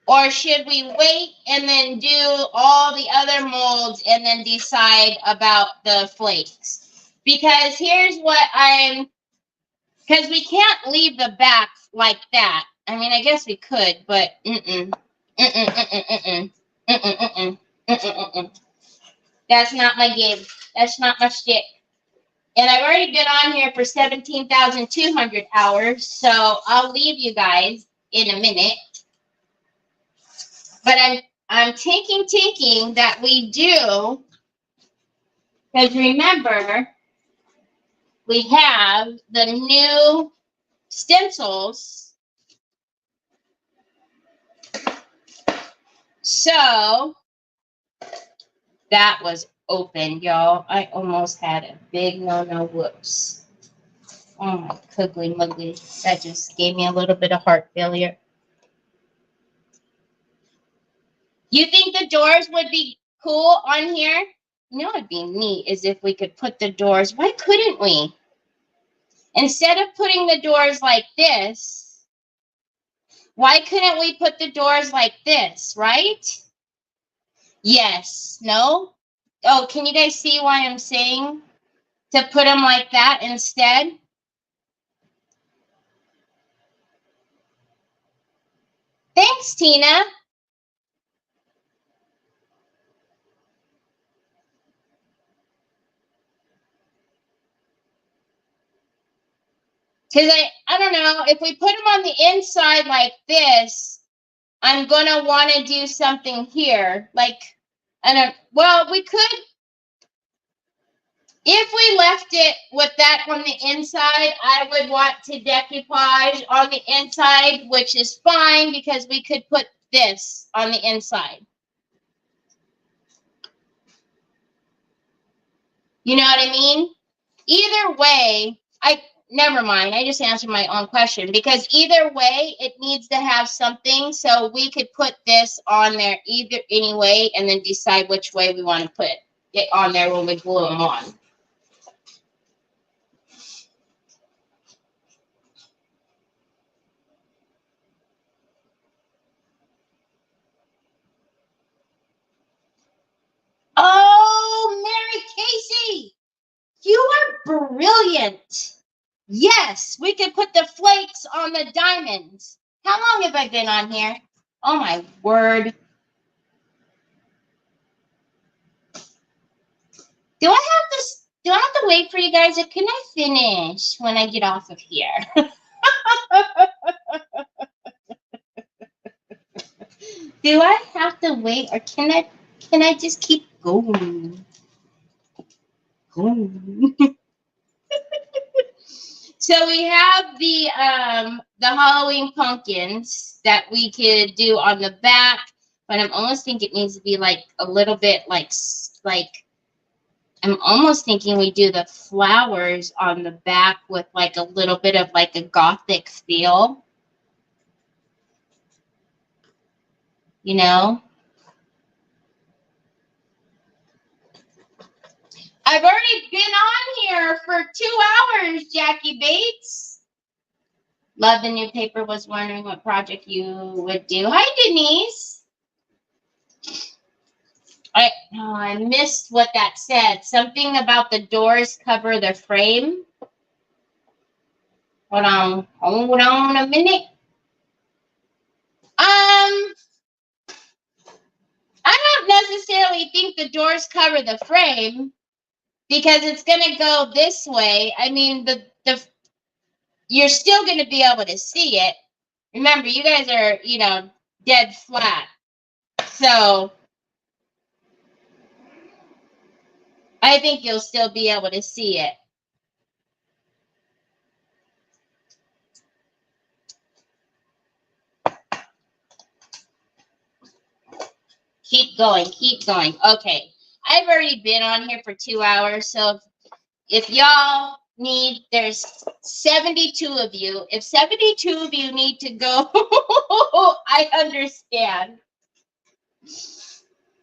Or should we wait and then do all the other molds and then decide about the flakes? Because here's what because we can't leave the back like that. I mean, I guess we could, but That's not my game. That's not my shtick. And I've already been on here for 17,200 hours, so I'll leave you guys in a minute. But I'm I'm thinking that we do, because remember, we have the new stencils. So that was open, y'all. I almost had a big no-no. Whoops. Oh my cuggly muggly. That just gave me a little bit of heart failure. You think the doors would be cool on here? You know what would be neat is if we could put the doors. Why couldn't we? Instead of putting the doors like this, why couldn't we put the doors like this, right? Yes. No? Oh, can you guys see why I'm saying to put them like that instead? Thanks, Tina. Because I don't know, if we put them on the inside like this, I'm going to want to do something here. Like, well, we could, if we left it with that on the inside, I would want to decoupage on the inside, which is fine because we could put this on the inside. You know what I mean? Either way, never mind. I just answered my own question because either way, it needs to have something. So we could put this on there either anyway, and then decide which way we want to put it on there when we glue them on. Oh, Mary Casey, you are brilliant. Yes, we could put the flakes on the diamonds. How long have I been on here? Oh my word. Do I have to wait for you guys, or can I finish when I get off of here? Do I have to wait, or can I just keep going? So we have the Halloween pumpkins that we could do on the back, but I'm almost thinking it needs to be like a little bit like I'm almost thinking we do the flowers on the back with like a little bit of like a gothic feel. You know? I've already been on here for 2 hours, Jackie Bates. Love the new paper. Was wondering what project you would do. Hi, Denise. I missed what that said. Something about the doors cover the frame. Hold on a minute. I don't necessarily think the doors cover the frame because it's gonna go this way. I mean, you're still gonna be able to see it. Remember, you guys are, dead flat. So I think you'll still be able to see it. Keep going, keep going. Okay. I've already been on here for 2 hours, so if y'all need, there's 72 of you. If 72 of you need to go, I understand.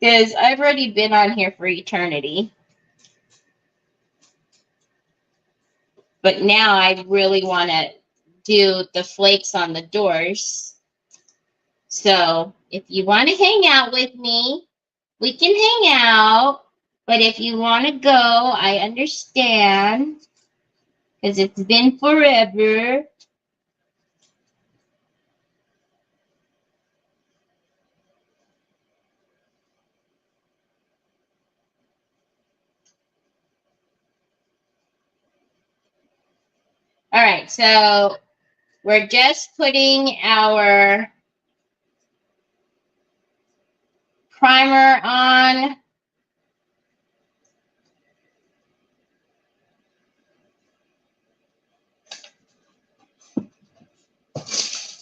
Because I've already been on here for eternity. But now I really want to do the flakes on the doors. So if you want to hang out with me, we can hang out. But if you want to go, I understand. Because it's been forever. All right, so we're just putting our primer on.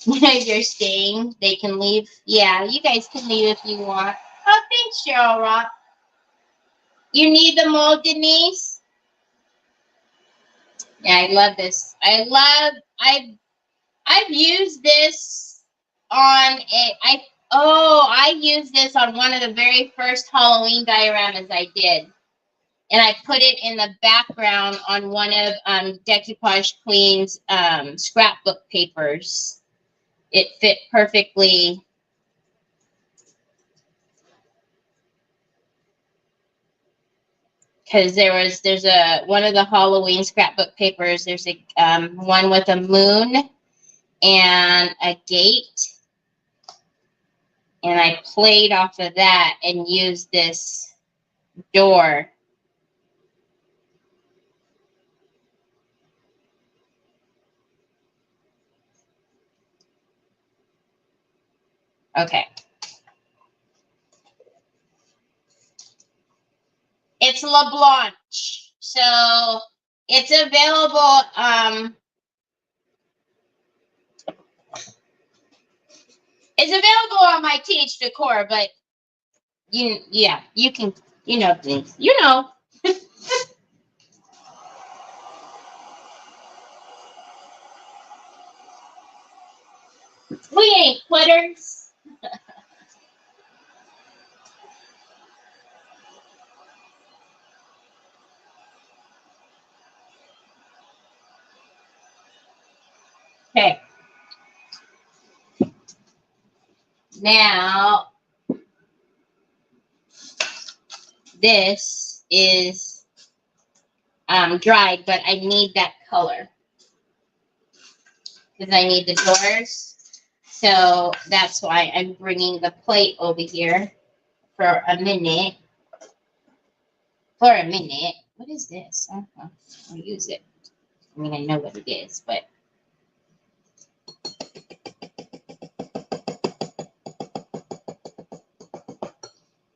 You're staying. They can leave. Yeah, you guys can leave if you want. Oh, thanks, Cheryl Rock. You need the mold, Denise? Yeah, I love this. I've used this on I used this on one of the very first Halloween dioramas I did. And I put it in the background on one of Decoupage Queen's scrapbook papers. It fit perfectly. Because there's one of the Halloween scrapbook papers, there's a one with a moon and a gate. And I played off of that and used this door. Okay. It's LaBlanche. So it's available. It's available on my TH Decor, but you can, things. We ain't quitters. Okay. Now, this is dried, but I need that color because I need the doors. So that's why I'm bringing the plate over here for a minute. What is this? I'll use it. I mean, I know what it is, but.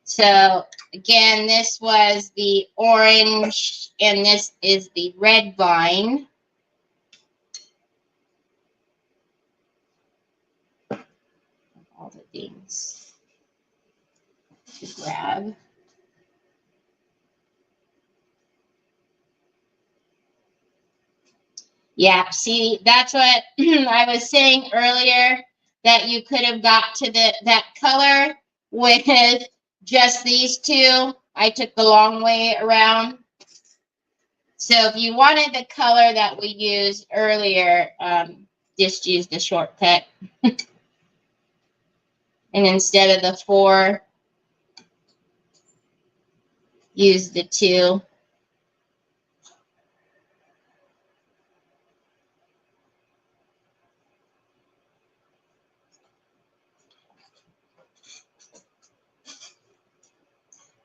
So again, this was the orange, and this is the red vine. All the things to grab. Yeah, see, that's what I was saying earlier, that you could have got to that color with just these two. I took the long way around. So if you wanted the color that we used earlier, just use the shortcut. And instead of the 4, use the 2.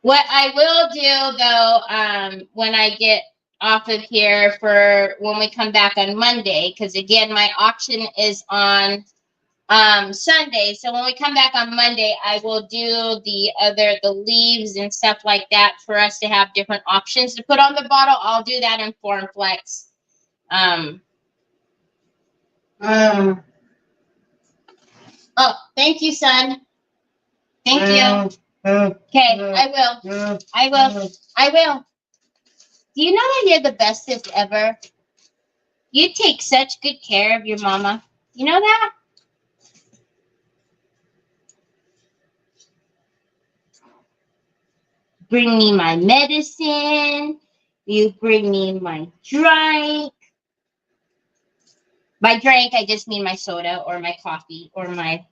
What I will do, though, when I get off of here for when we come back on Monday, because, again, my auction is on Sunday. So when we come back on Monday, I will do the leaves and stuff like that for us to have different options to put on the bottle. I'll do that in Formflex. Oh, thank you, son. Thank you. Okay, I will. I will. Do you know that you're the bestest ever? You take such good care of your mama. You know that? Bring me my medicine. You bring me my drink. By drink, I just mean my soda or my coffee or my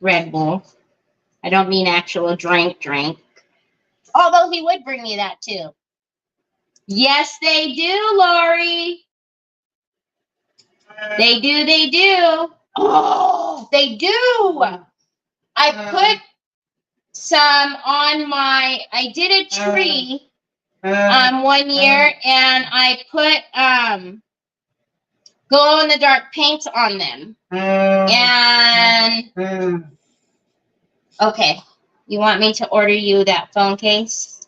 Red Bull. I don't mean actual drink. Although he would bring me that too. Yes, they do, Lori. They do. Oh, they do. I put some on I did a tree 1 year, and I put glow in the dark paints on them. And okay, You want me to order you that phone case?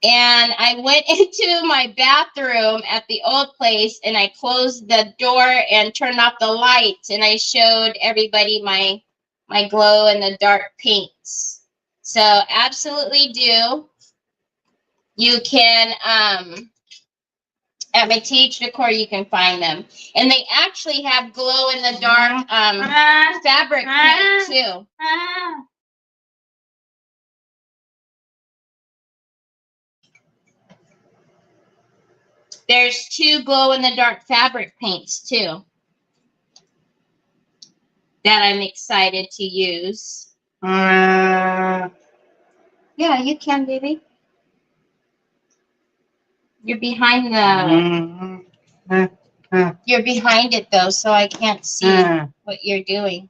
And I went into my bathroom at the old place and I closed the door and turned off the lights, and I showed everybody my glow in the dark paints. So absolutely do. You can at my TH Decor you can find them. And they actually have glow in the dark fabric paint too. There's 2 glow-in-the-dark fabric paints, too, that I'm excited to use. Yeah, you can, baby. You're behind the... You're behind it, though, so I can't see what you're doing.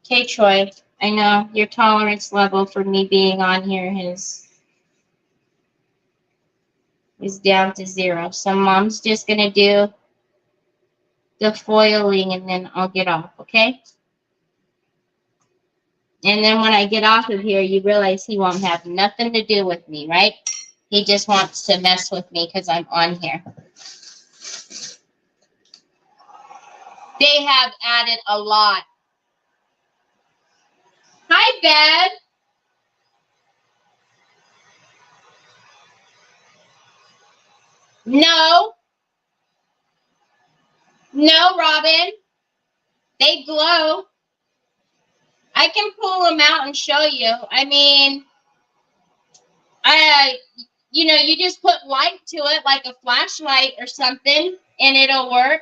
Okay, Troy, I know your tolerance level for me being on here is down to 0. So Mom's just going to do the foiling, and then I'll get off, okay? And then when I get off of here, you realize he won't have nothing to do with me, right? He just wants to mess with me because I'm on here. They have added a lot. Hi, Beth. No. No, Robin. They glow. I can pull them out and show you. I mean, you just put light to it, like a flashlight or something, and it'll work.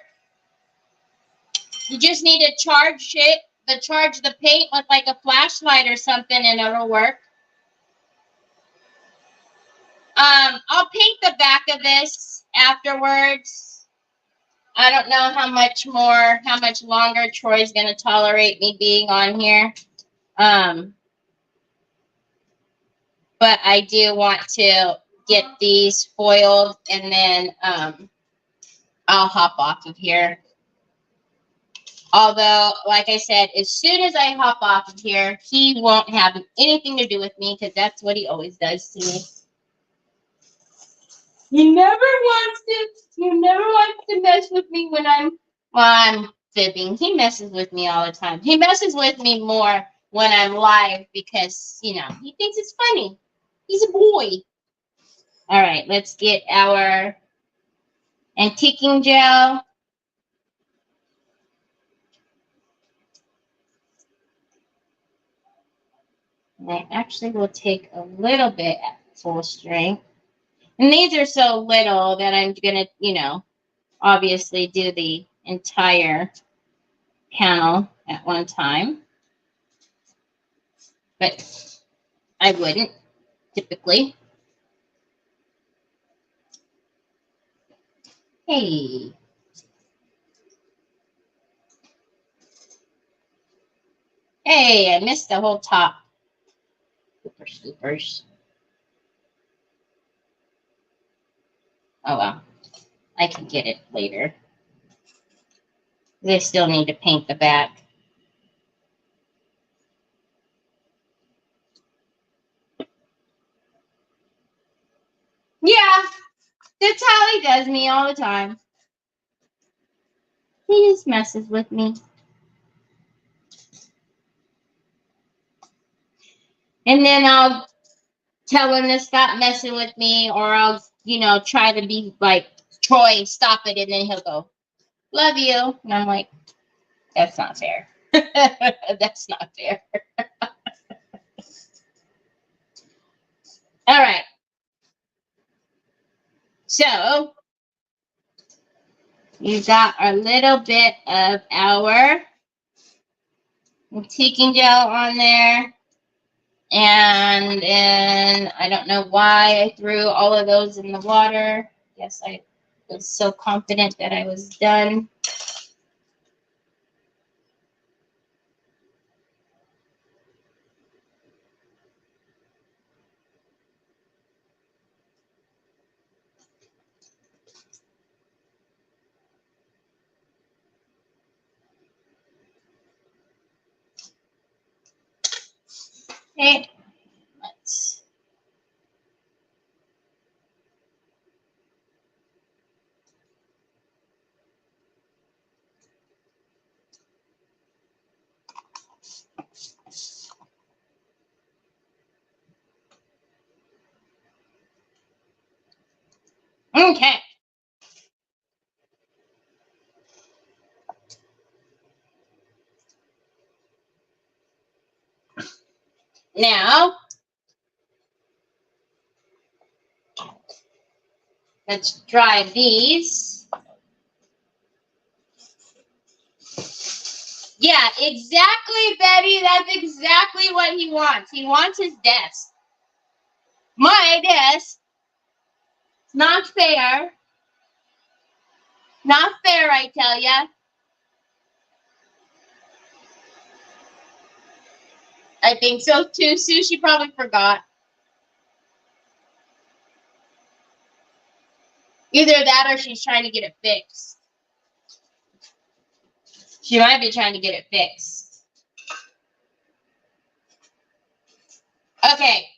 You just need to charge the paint with like a flashlight or something, and it'll work. I'll paint the back of this afterwards. I don't know how much longer Troy's gonna tolerate me being on here. But I do want to get these foiled, and then I'll hop off of here. Although, like I said, as soon as I hop off of here, he won't have anything to do with me, because that's what he always does to me. He never wants to mess with me when I'm fibbing. He messes with me all the time. He messes with me more when I'm live because, he thinks it's funny. He's a boy. All right, let's get our antiquing gel. And I actually will take a little bit at full strength. And these are so little that I'm going to, obviously do the entire panel at one time. But I wouldn't, typically. Hey. Hey, I missed the whole top. Super scoopers. Oh, well. I can get it later. They still need to paint the back. Yeah, that's how he does me all the time. He just messes with me. And then I'll tell him to stop messing with me, or I'll, try to be like, Troy, stop it. And then he'll go, love you. And I'm like, that's not fair. That's not fair. All right. So, we've got a little bit of our antiquing gel on there. And then I don't know why I threw all of those in the water. Guess I was so confident that I was done. Okay, let's. Okay. Now, let's dry these. Yeah, exactly, Betty. That's exactly what he wants. He wants his desk. My desk. Not fair. Not fair, I tell ya. I think so too. Sue, she probably forgot. Either that or she's trying to get it fixed. She might be trying to get it fixed. Okay.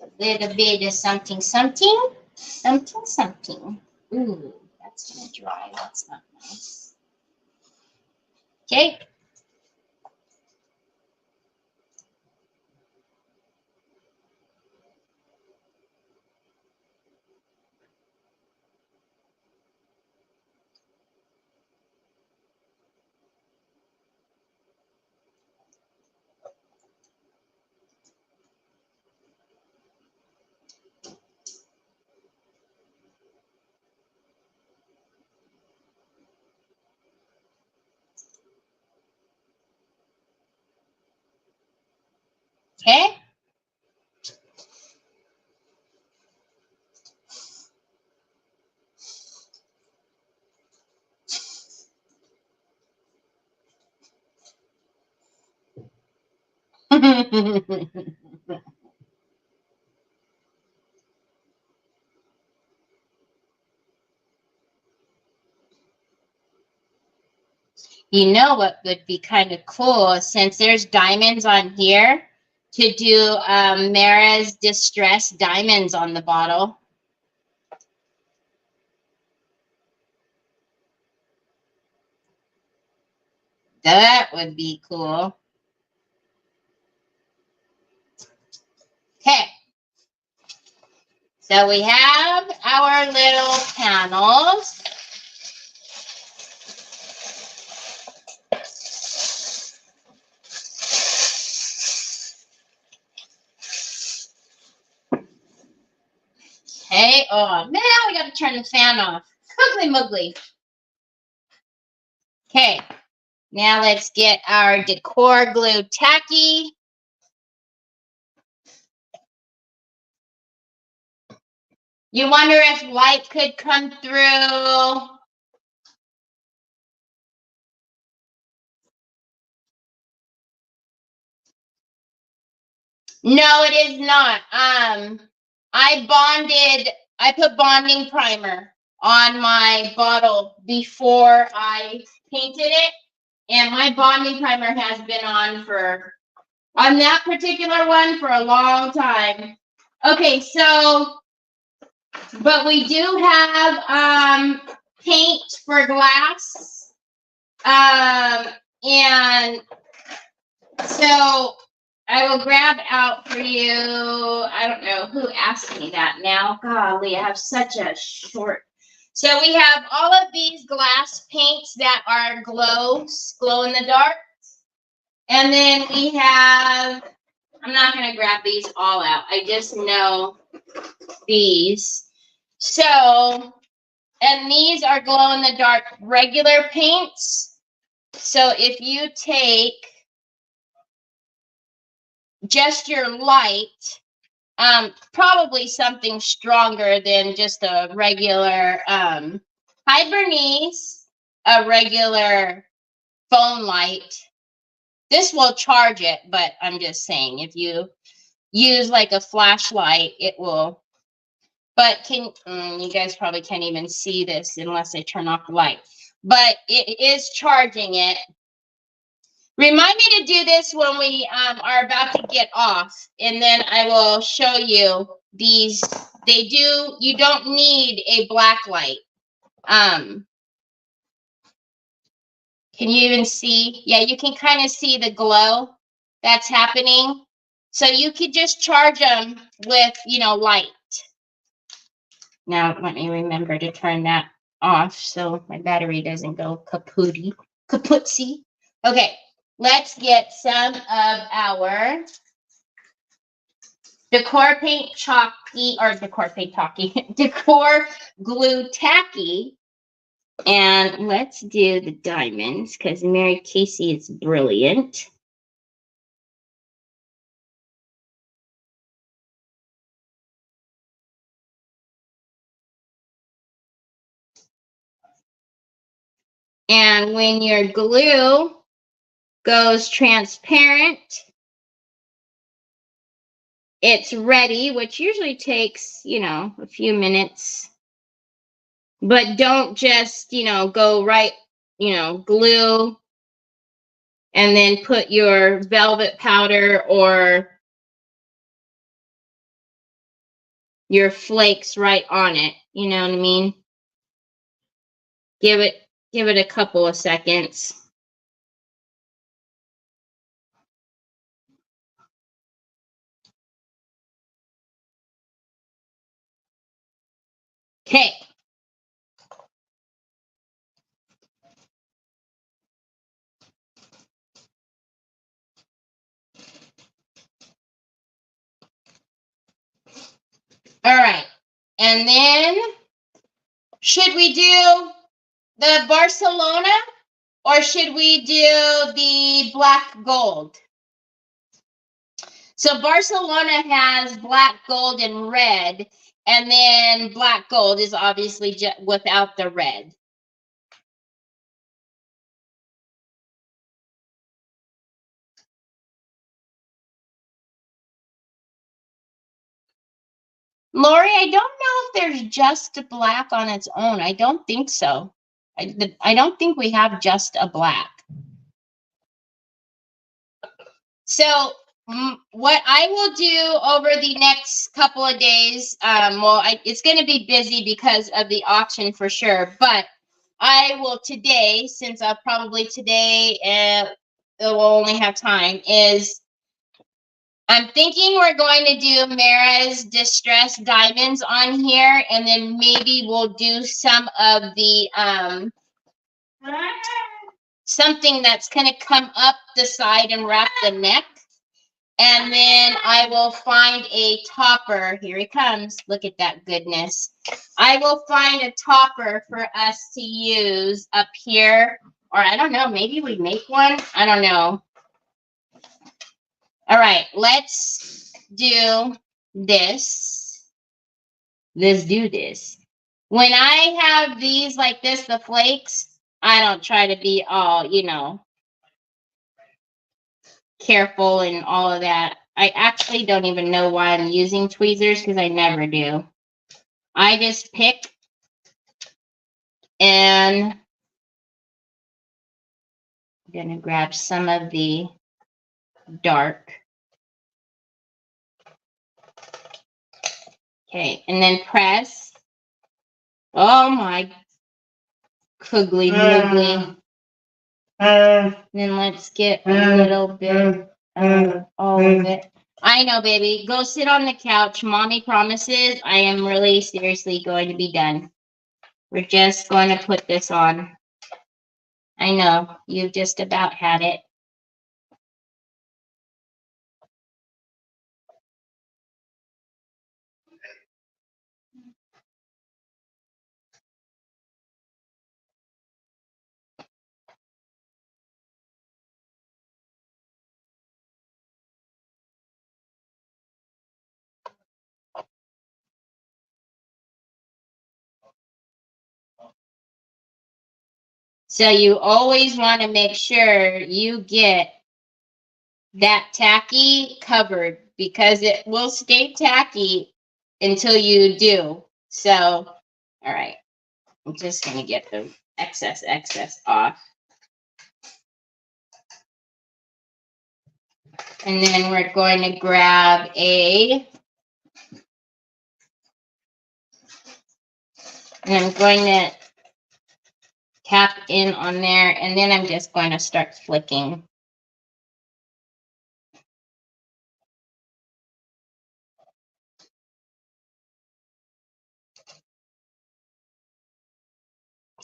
A little bit of something, something. Something, something. Ooh, that's gonna dry. That's not nice. Okay. Okay. You know what would be kind of cool, since there's diamonds on here, to do Mara's Distress diamonds on the bottle. That would be cool. Okay. So we have our little panels. Okay. Oh, man, we got to turn the fan off. Ugly muggly. Okay. Now let's get our decor glue tacky. You wonder if light could come through. No, it is not. I put bonding primer on my bottle before I painted it. And my bonding primer has been on that particular one for a long time. Okay, so, but we do have paint for glass. And so I will grab out for you. I don't know who asked me that now. Golly, I have such a short. So we have all of these glass paints that are glow in the dark. And then we have, I'm not going to grab these all out. I just know these. So, and these are glow in the dark regular paints. So if you take just your light, probably something stronger than just a regular hi Bernice, a regular phone light. This will charge it, but I'm just saying if you use like a flashlight, it will. But you guys probably can't even see this unless I turn off the light. But it is charging it. Remind me to do this when we are about to get off, and then I will show you these. You don't need a black light. Can you even see? Yeah, you can kind of see the glow that's happening. So you could just charge them with, light. Now, let me remember to turn that off so my battery doesn't go kaputsy. Okay, let's get some of our decor paint chalky, or decor paint chalky, decor glue tacky. And let's do the diamonds because Mary Casey is brilliant. And when your glue goes transparent, it's ready, which usually takes, a few minutes. But don't just, go right, glue and then put your velvet powder or your flakes right on it. You know what I mean? Give it a couple of seconds. Okay. All right. And then should we do the Barcelona or should we do the black gold? So Barcelona has black, gold, and red, and then black gold is obviously just without the red. Lori, I don't know if there's just a black on its own. I don't think so. I don't think we have just a black. So what I will do over the next couple of days, it's going to be busy because of the auction for sure, but I will today, since I'll probably today will only have time, is I'm thinking we're going to do Mara's Distressed Diamonds on here, and then maybe we'll do some of the something that's going to come up the side and wrap the neck. And then I will find a topper. Here he comes. Look at that goodness. I will find a topper for us to use up here. Or I don't know, maybe we make one. I don't know. All right, let's do this. Let's do this. When I have these like this, the flakes, I don't try to be all, careful and all of that. I actually don't even know why I'm using tweezers because I never do. I just pick and I'm going to grab some of the dark. Okay, and then press. Oh my googly moogly. Then let's get a little bit of all of it. I know, baby. Go sit on the couch. Mommy promises I am really seriously going to be done. We're just going to put this on. I know, you've just about had it. So you always want to make sure you get that tacky covered because it will stay tacky until you do. So, all right, I'm just going to get the excess off. And then we're going to grab and I'm going to tap in on there, and then I'm just going to start flicking.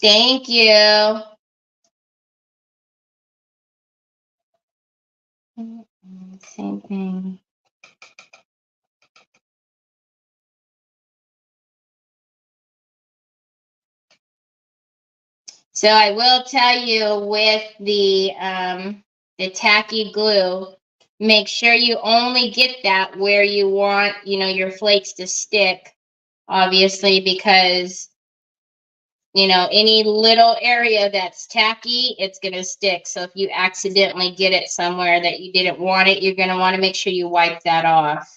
Thank you. Same thing. So I will tell you with the tacky glue, make sure you only get that where you want, your flakes to stick, obviously, because, any little area that's tacky, it's going to stick. So if you accidentally get it somewhere that you didn't want it, you're going to want to make sure you wipe that off.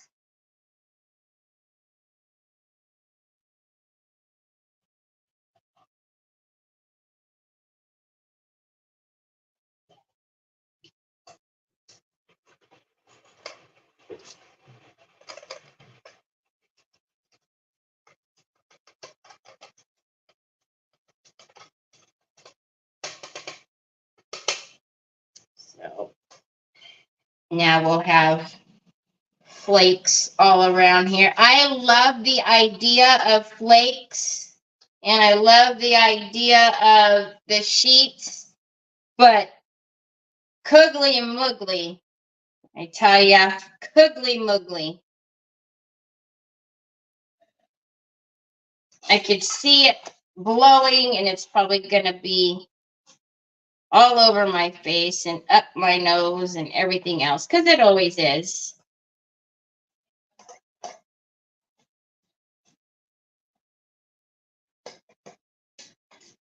So now we'll have flakes all around here. I love the idea of flakes and I love the idea of the sheets, but Coogly and Moogly, I tell ya, Coogly Moogly. I could see it blowing and it's probably gonna be all over my face and up my nose and everything else, because it always is.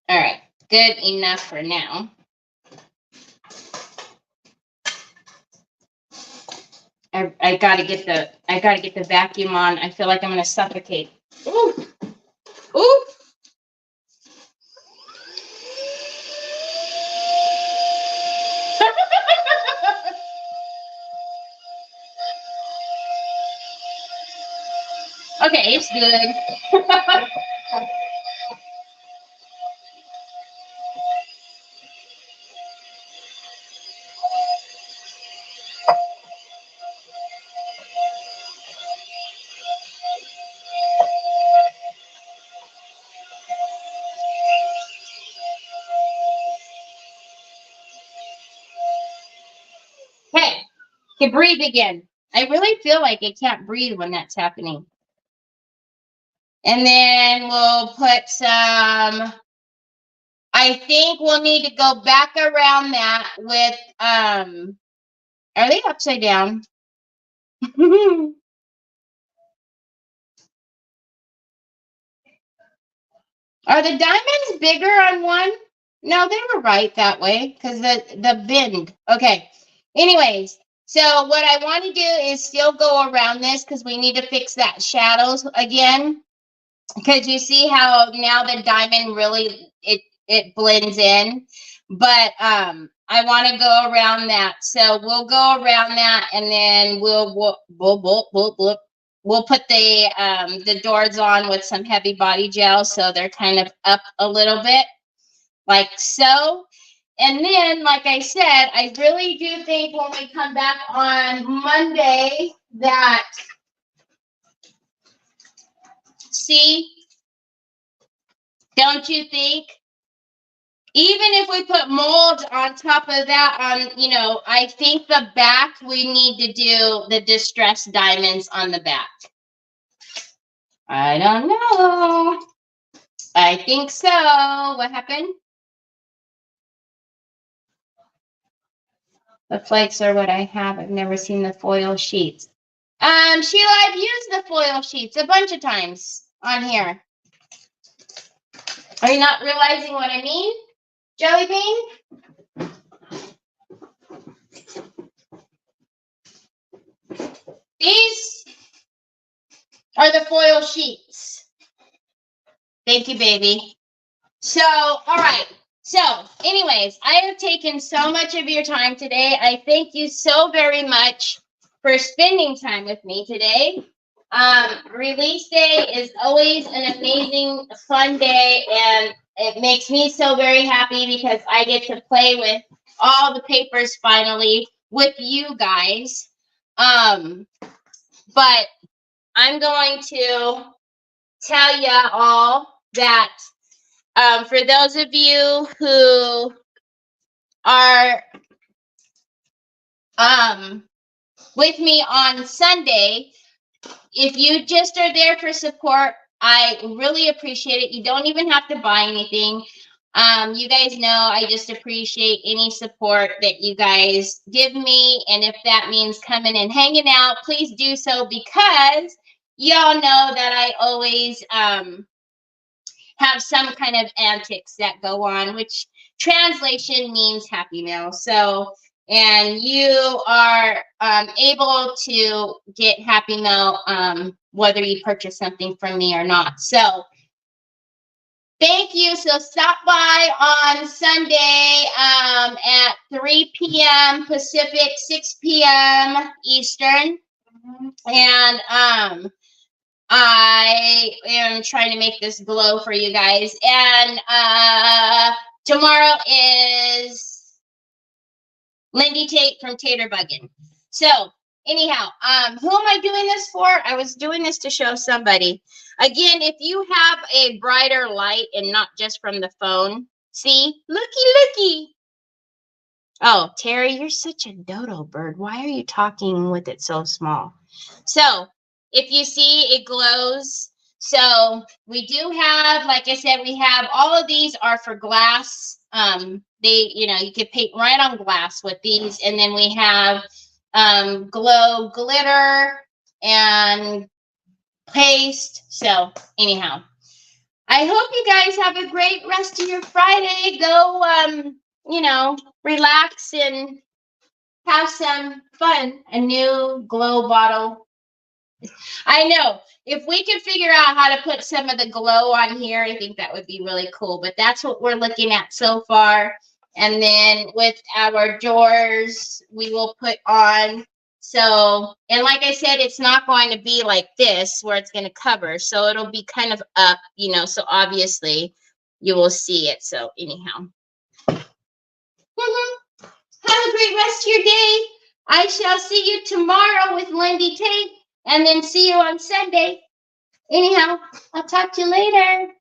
All right, good enough for now. I gotta get the vacuum on. I feel like I'm gonna suffocate. Ooh, ooh. Okay, it's good. Hey, can breathe again. I really feel like I can't breathe when that's happening. And then we'll put some, I think we'll need to go back around that with, are they upside down? Are the diamonds bigger on one? No, they were right that way because the bend. Okay. Anyways, so what I want to do is still go around this because we need to fix that shadows again. Because you see how now the diamond really it blends in, but I want to go around that. So we'll go around that, and then we'll put the doors on with some heavy body gel so they're kind of up a little bit, like so. And then, like I said, I really do think when we come back on Monday that, see, don't you think? Even if we put molds on top of that, I think the back, we need to do the distressed diamonds on the back. I don't know. I think so. What happened? The flakes are what I have. I've never seen the foil sheets. Sheila, I've used the foil sheets a bunch of times on here. Are you not realizing what I mean, Jelly Bean? These are the foil sheets. Thank you, baby. So, all right. So, anyways, I have taken so much of your time today. I thank you so very much for spending time with me today. Release day is always an amazing, fun day, and it makes me so very happy because I get to play with all the papers finally with you guys. But I'm going to tell you all that for those of you who are with me on Sunday, if you just are there for support, I really appreciate it. You don't even have to buy anything. You guys know I just appreciate any support that you guys give me. And if that means coming and hanging out, please do so, because y'all know that I always have some kind of antics that go on, which translation means happy meal. So, and you are able to get happy meal whether you purchase something from me or not. So, thank you. So stop by on Sunday at 3 p.m. Pacific, 6 p.m. Eastern. And I am trying to make this glow for you guys. And tomorrow is Lindy Tate from Tater Buggin'. So anyhow, who am I doing this for? I was doing this to show somebody. Again, if you have a brighter light and not just from the phone, see, looky. Oh, Terry, you're such a dodo bird. Why are you talking with it so small? So if you see, it glows. So we do have, like I said, we have all of these are for glass. You could paint right on glass with these. And then we have glow glitter and paste. So anyhow, I hope you guys have a great rest of your Friday. Go, relax and have some fun. A new glow bottle. I know. If we could figure out how to put some of the glow on here, I think that would be really cool. But that's what we're looking at so far. And then with our doors, we will put on. So, and like I said, it's not going to be like this where it's going to cover. So it'll be kind of up, so obviously you will see it. So anyhow. Have a great rest of your day. I shall see you tomorrow with Lindy Tate, and then see you on Sunday. Anyhow, I'll talk to you later.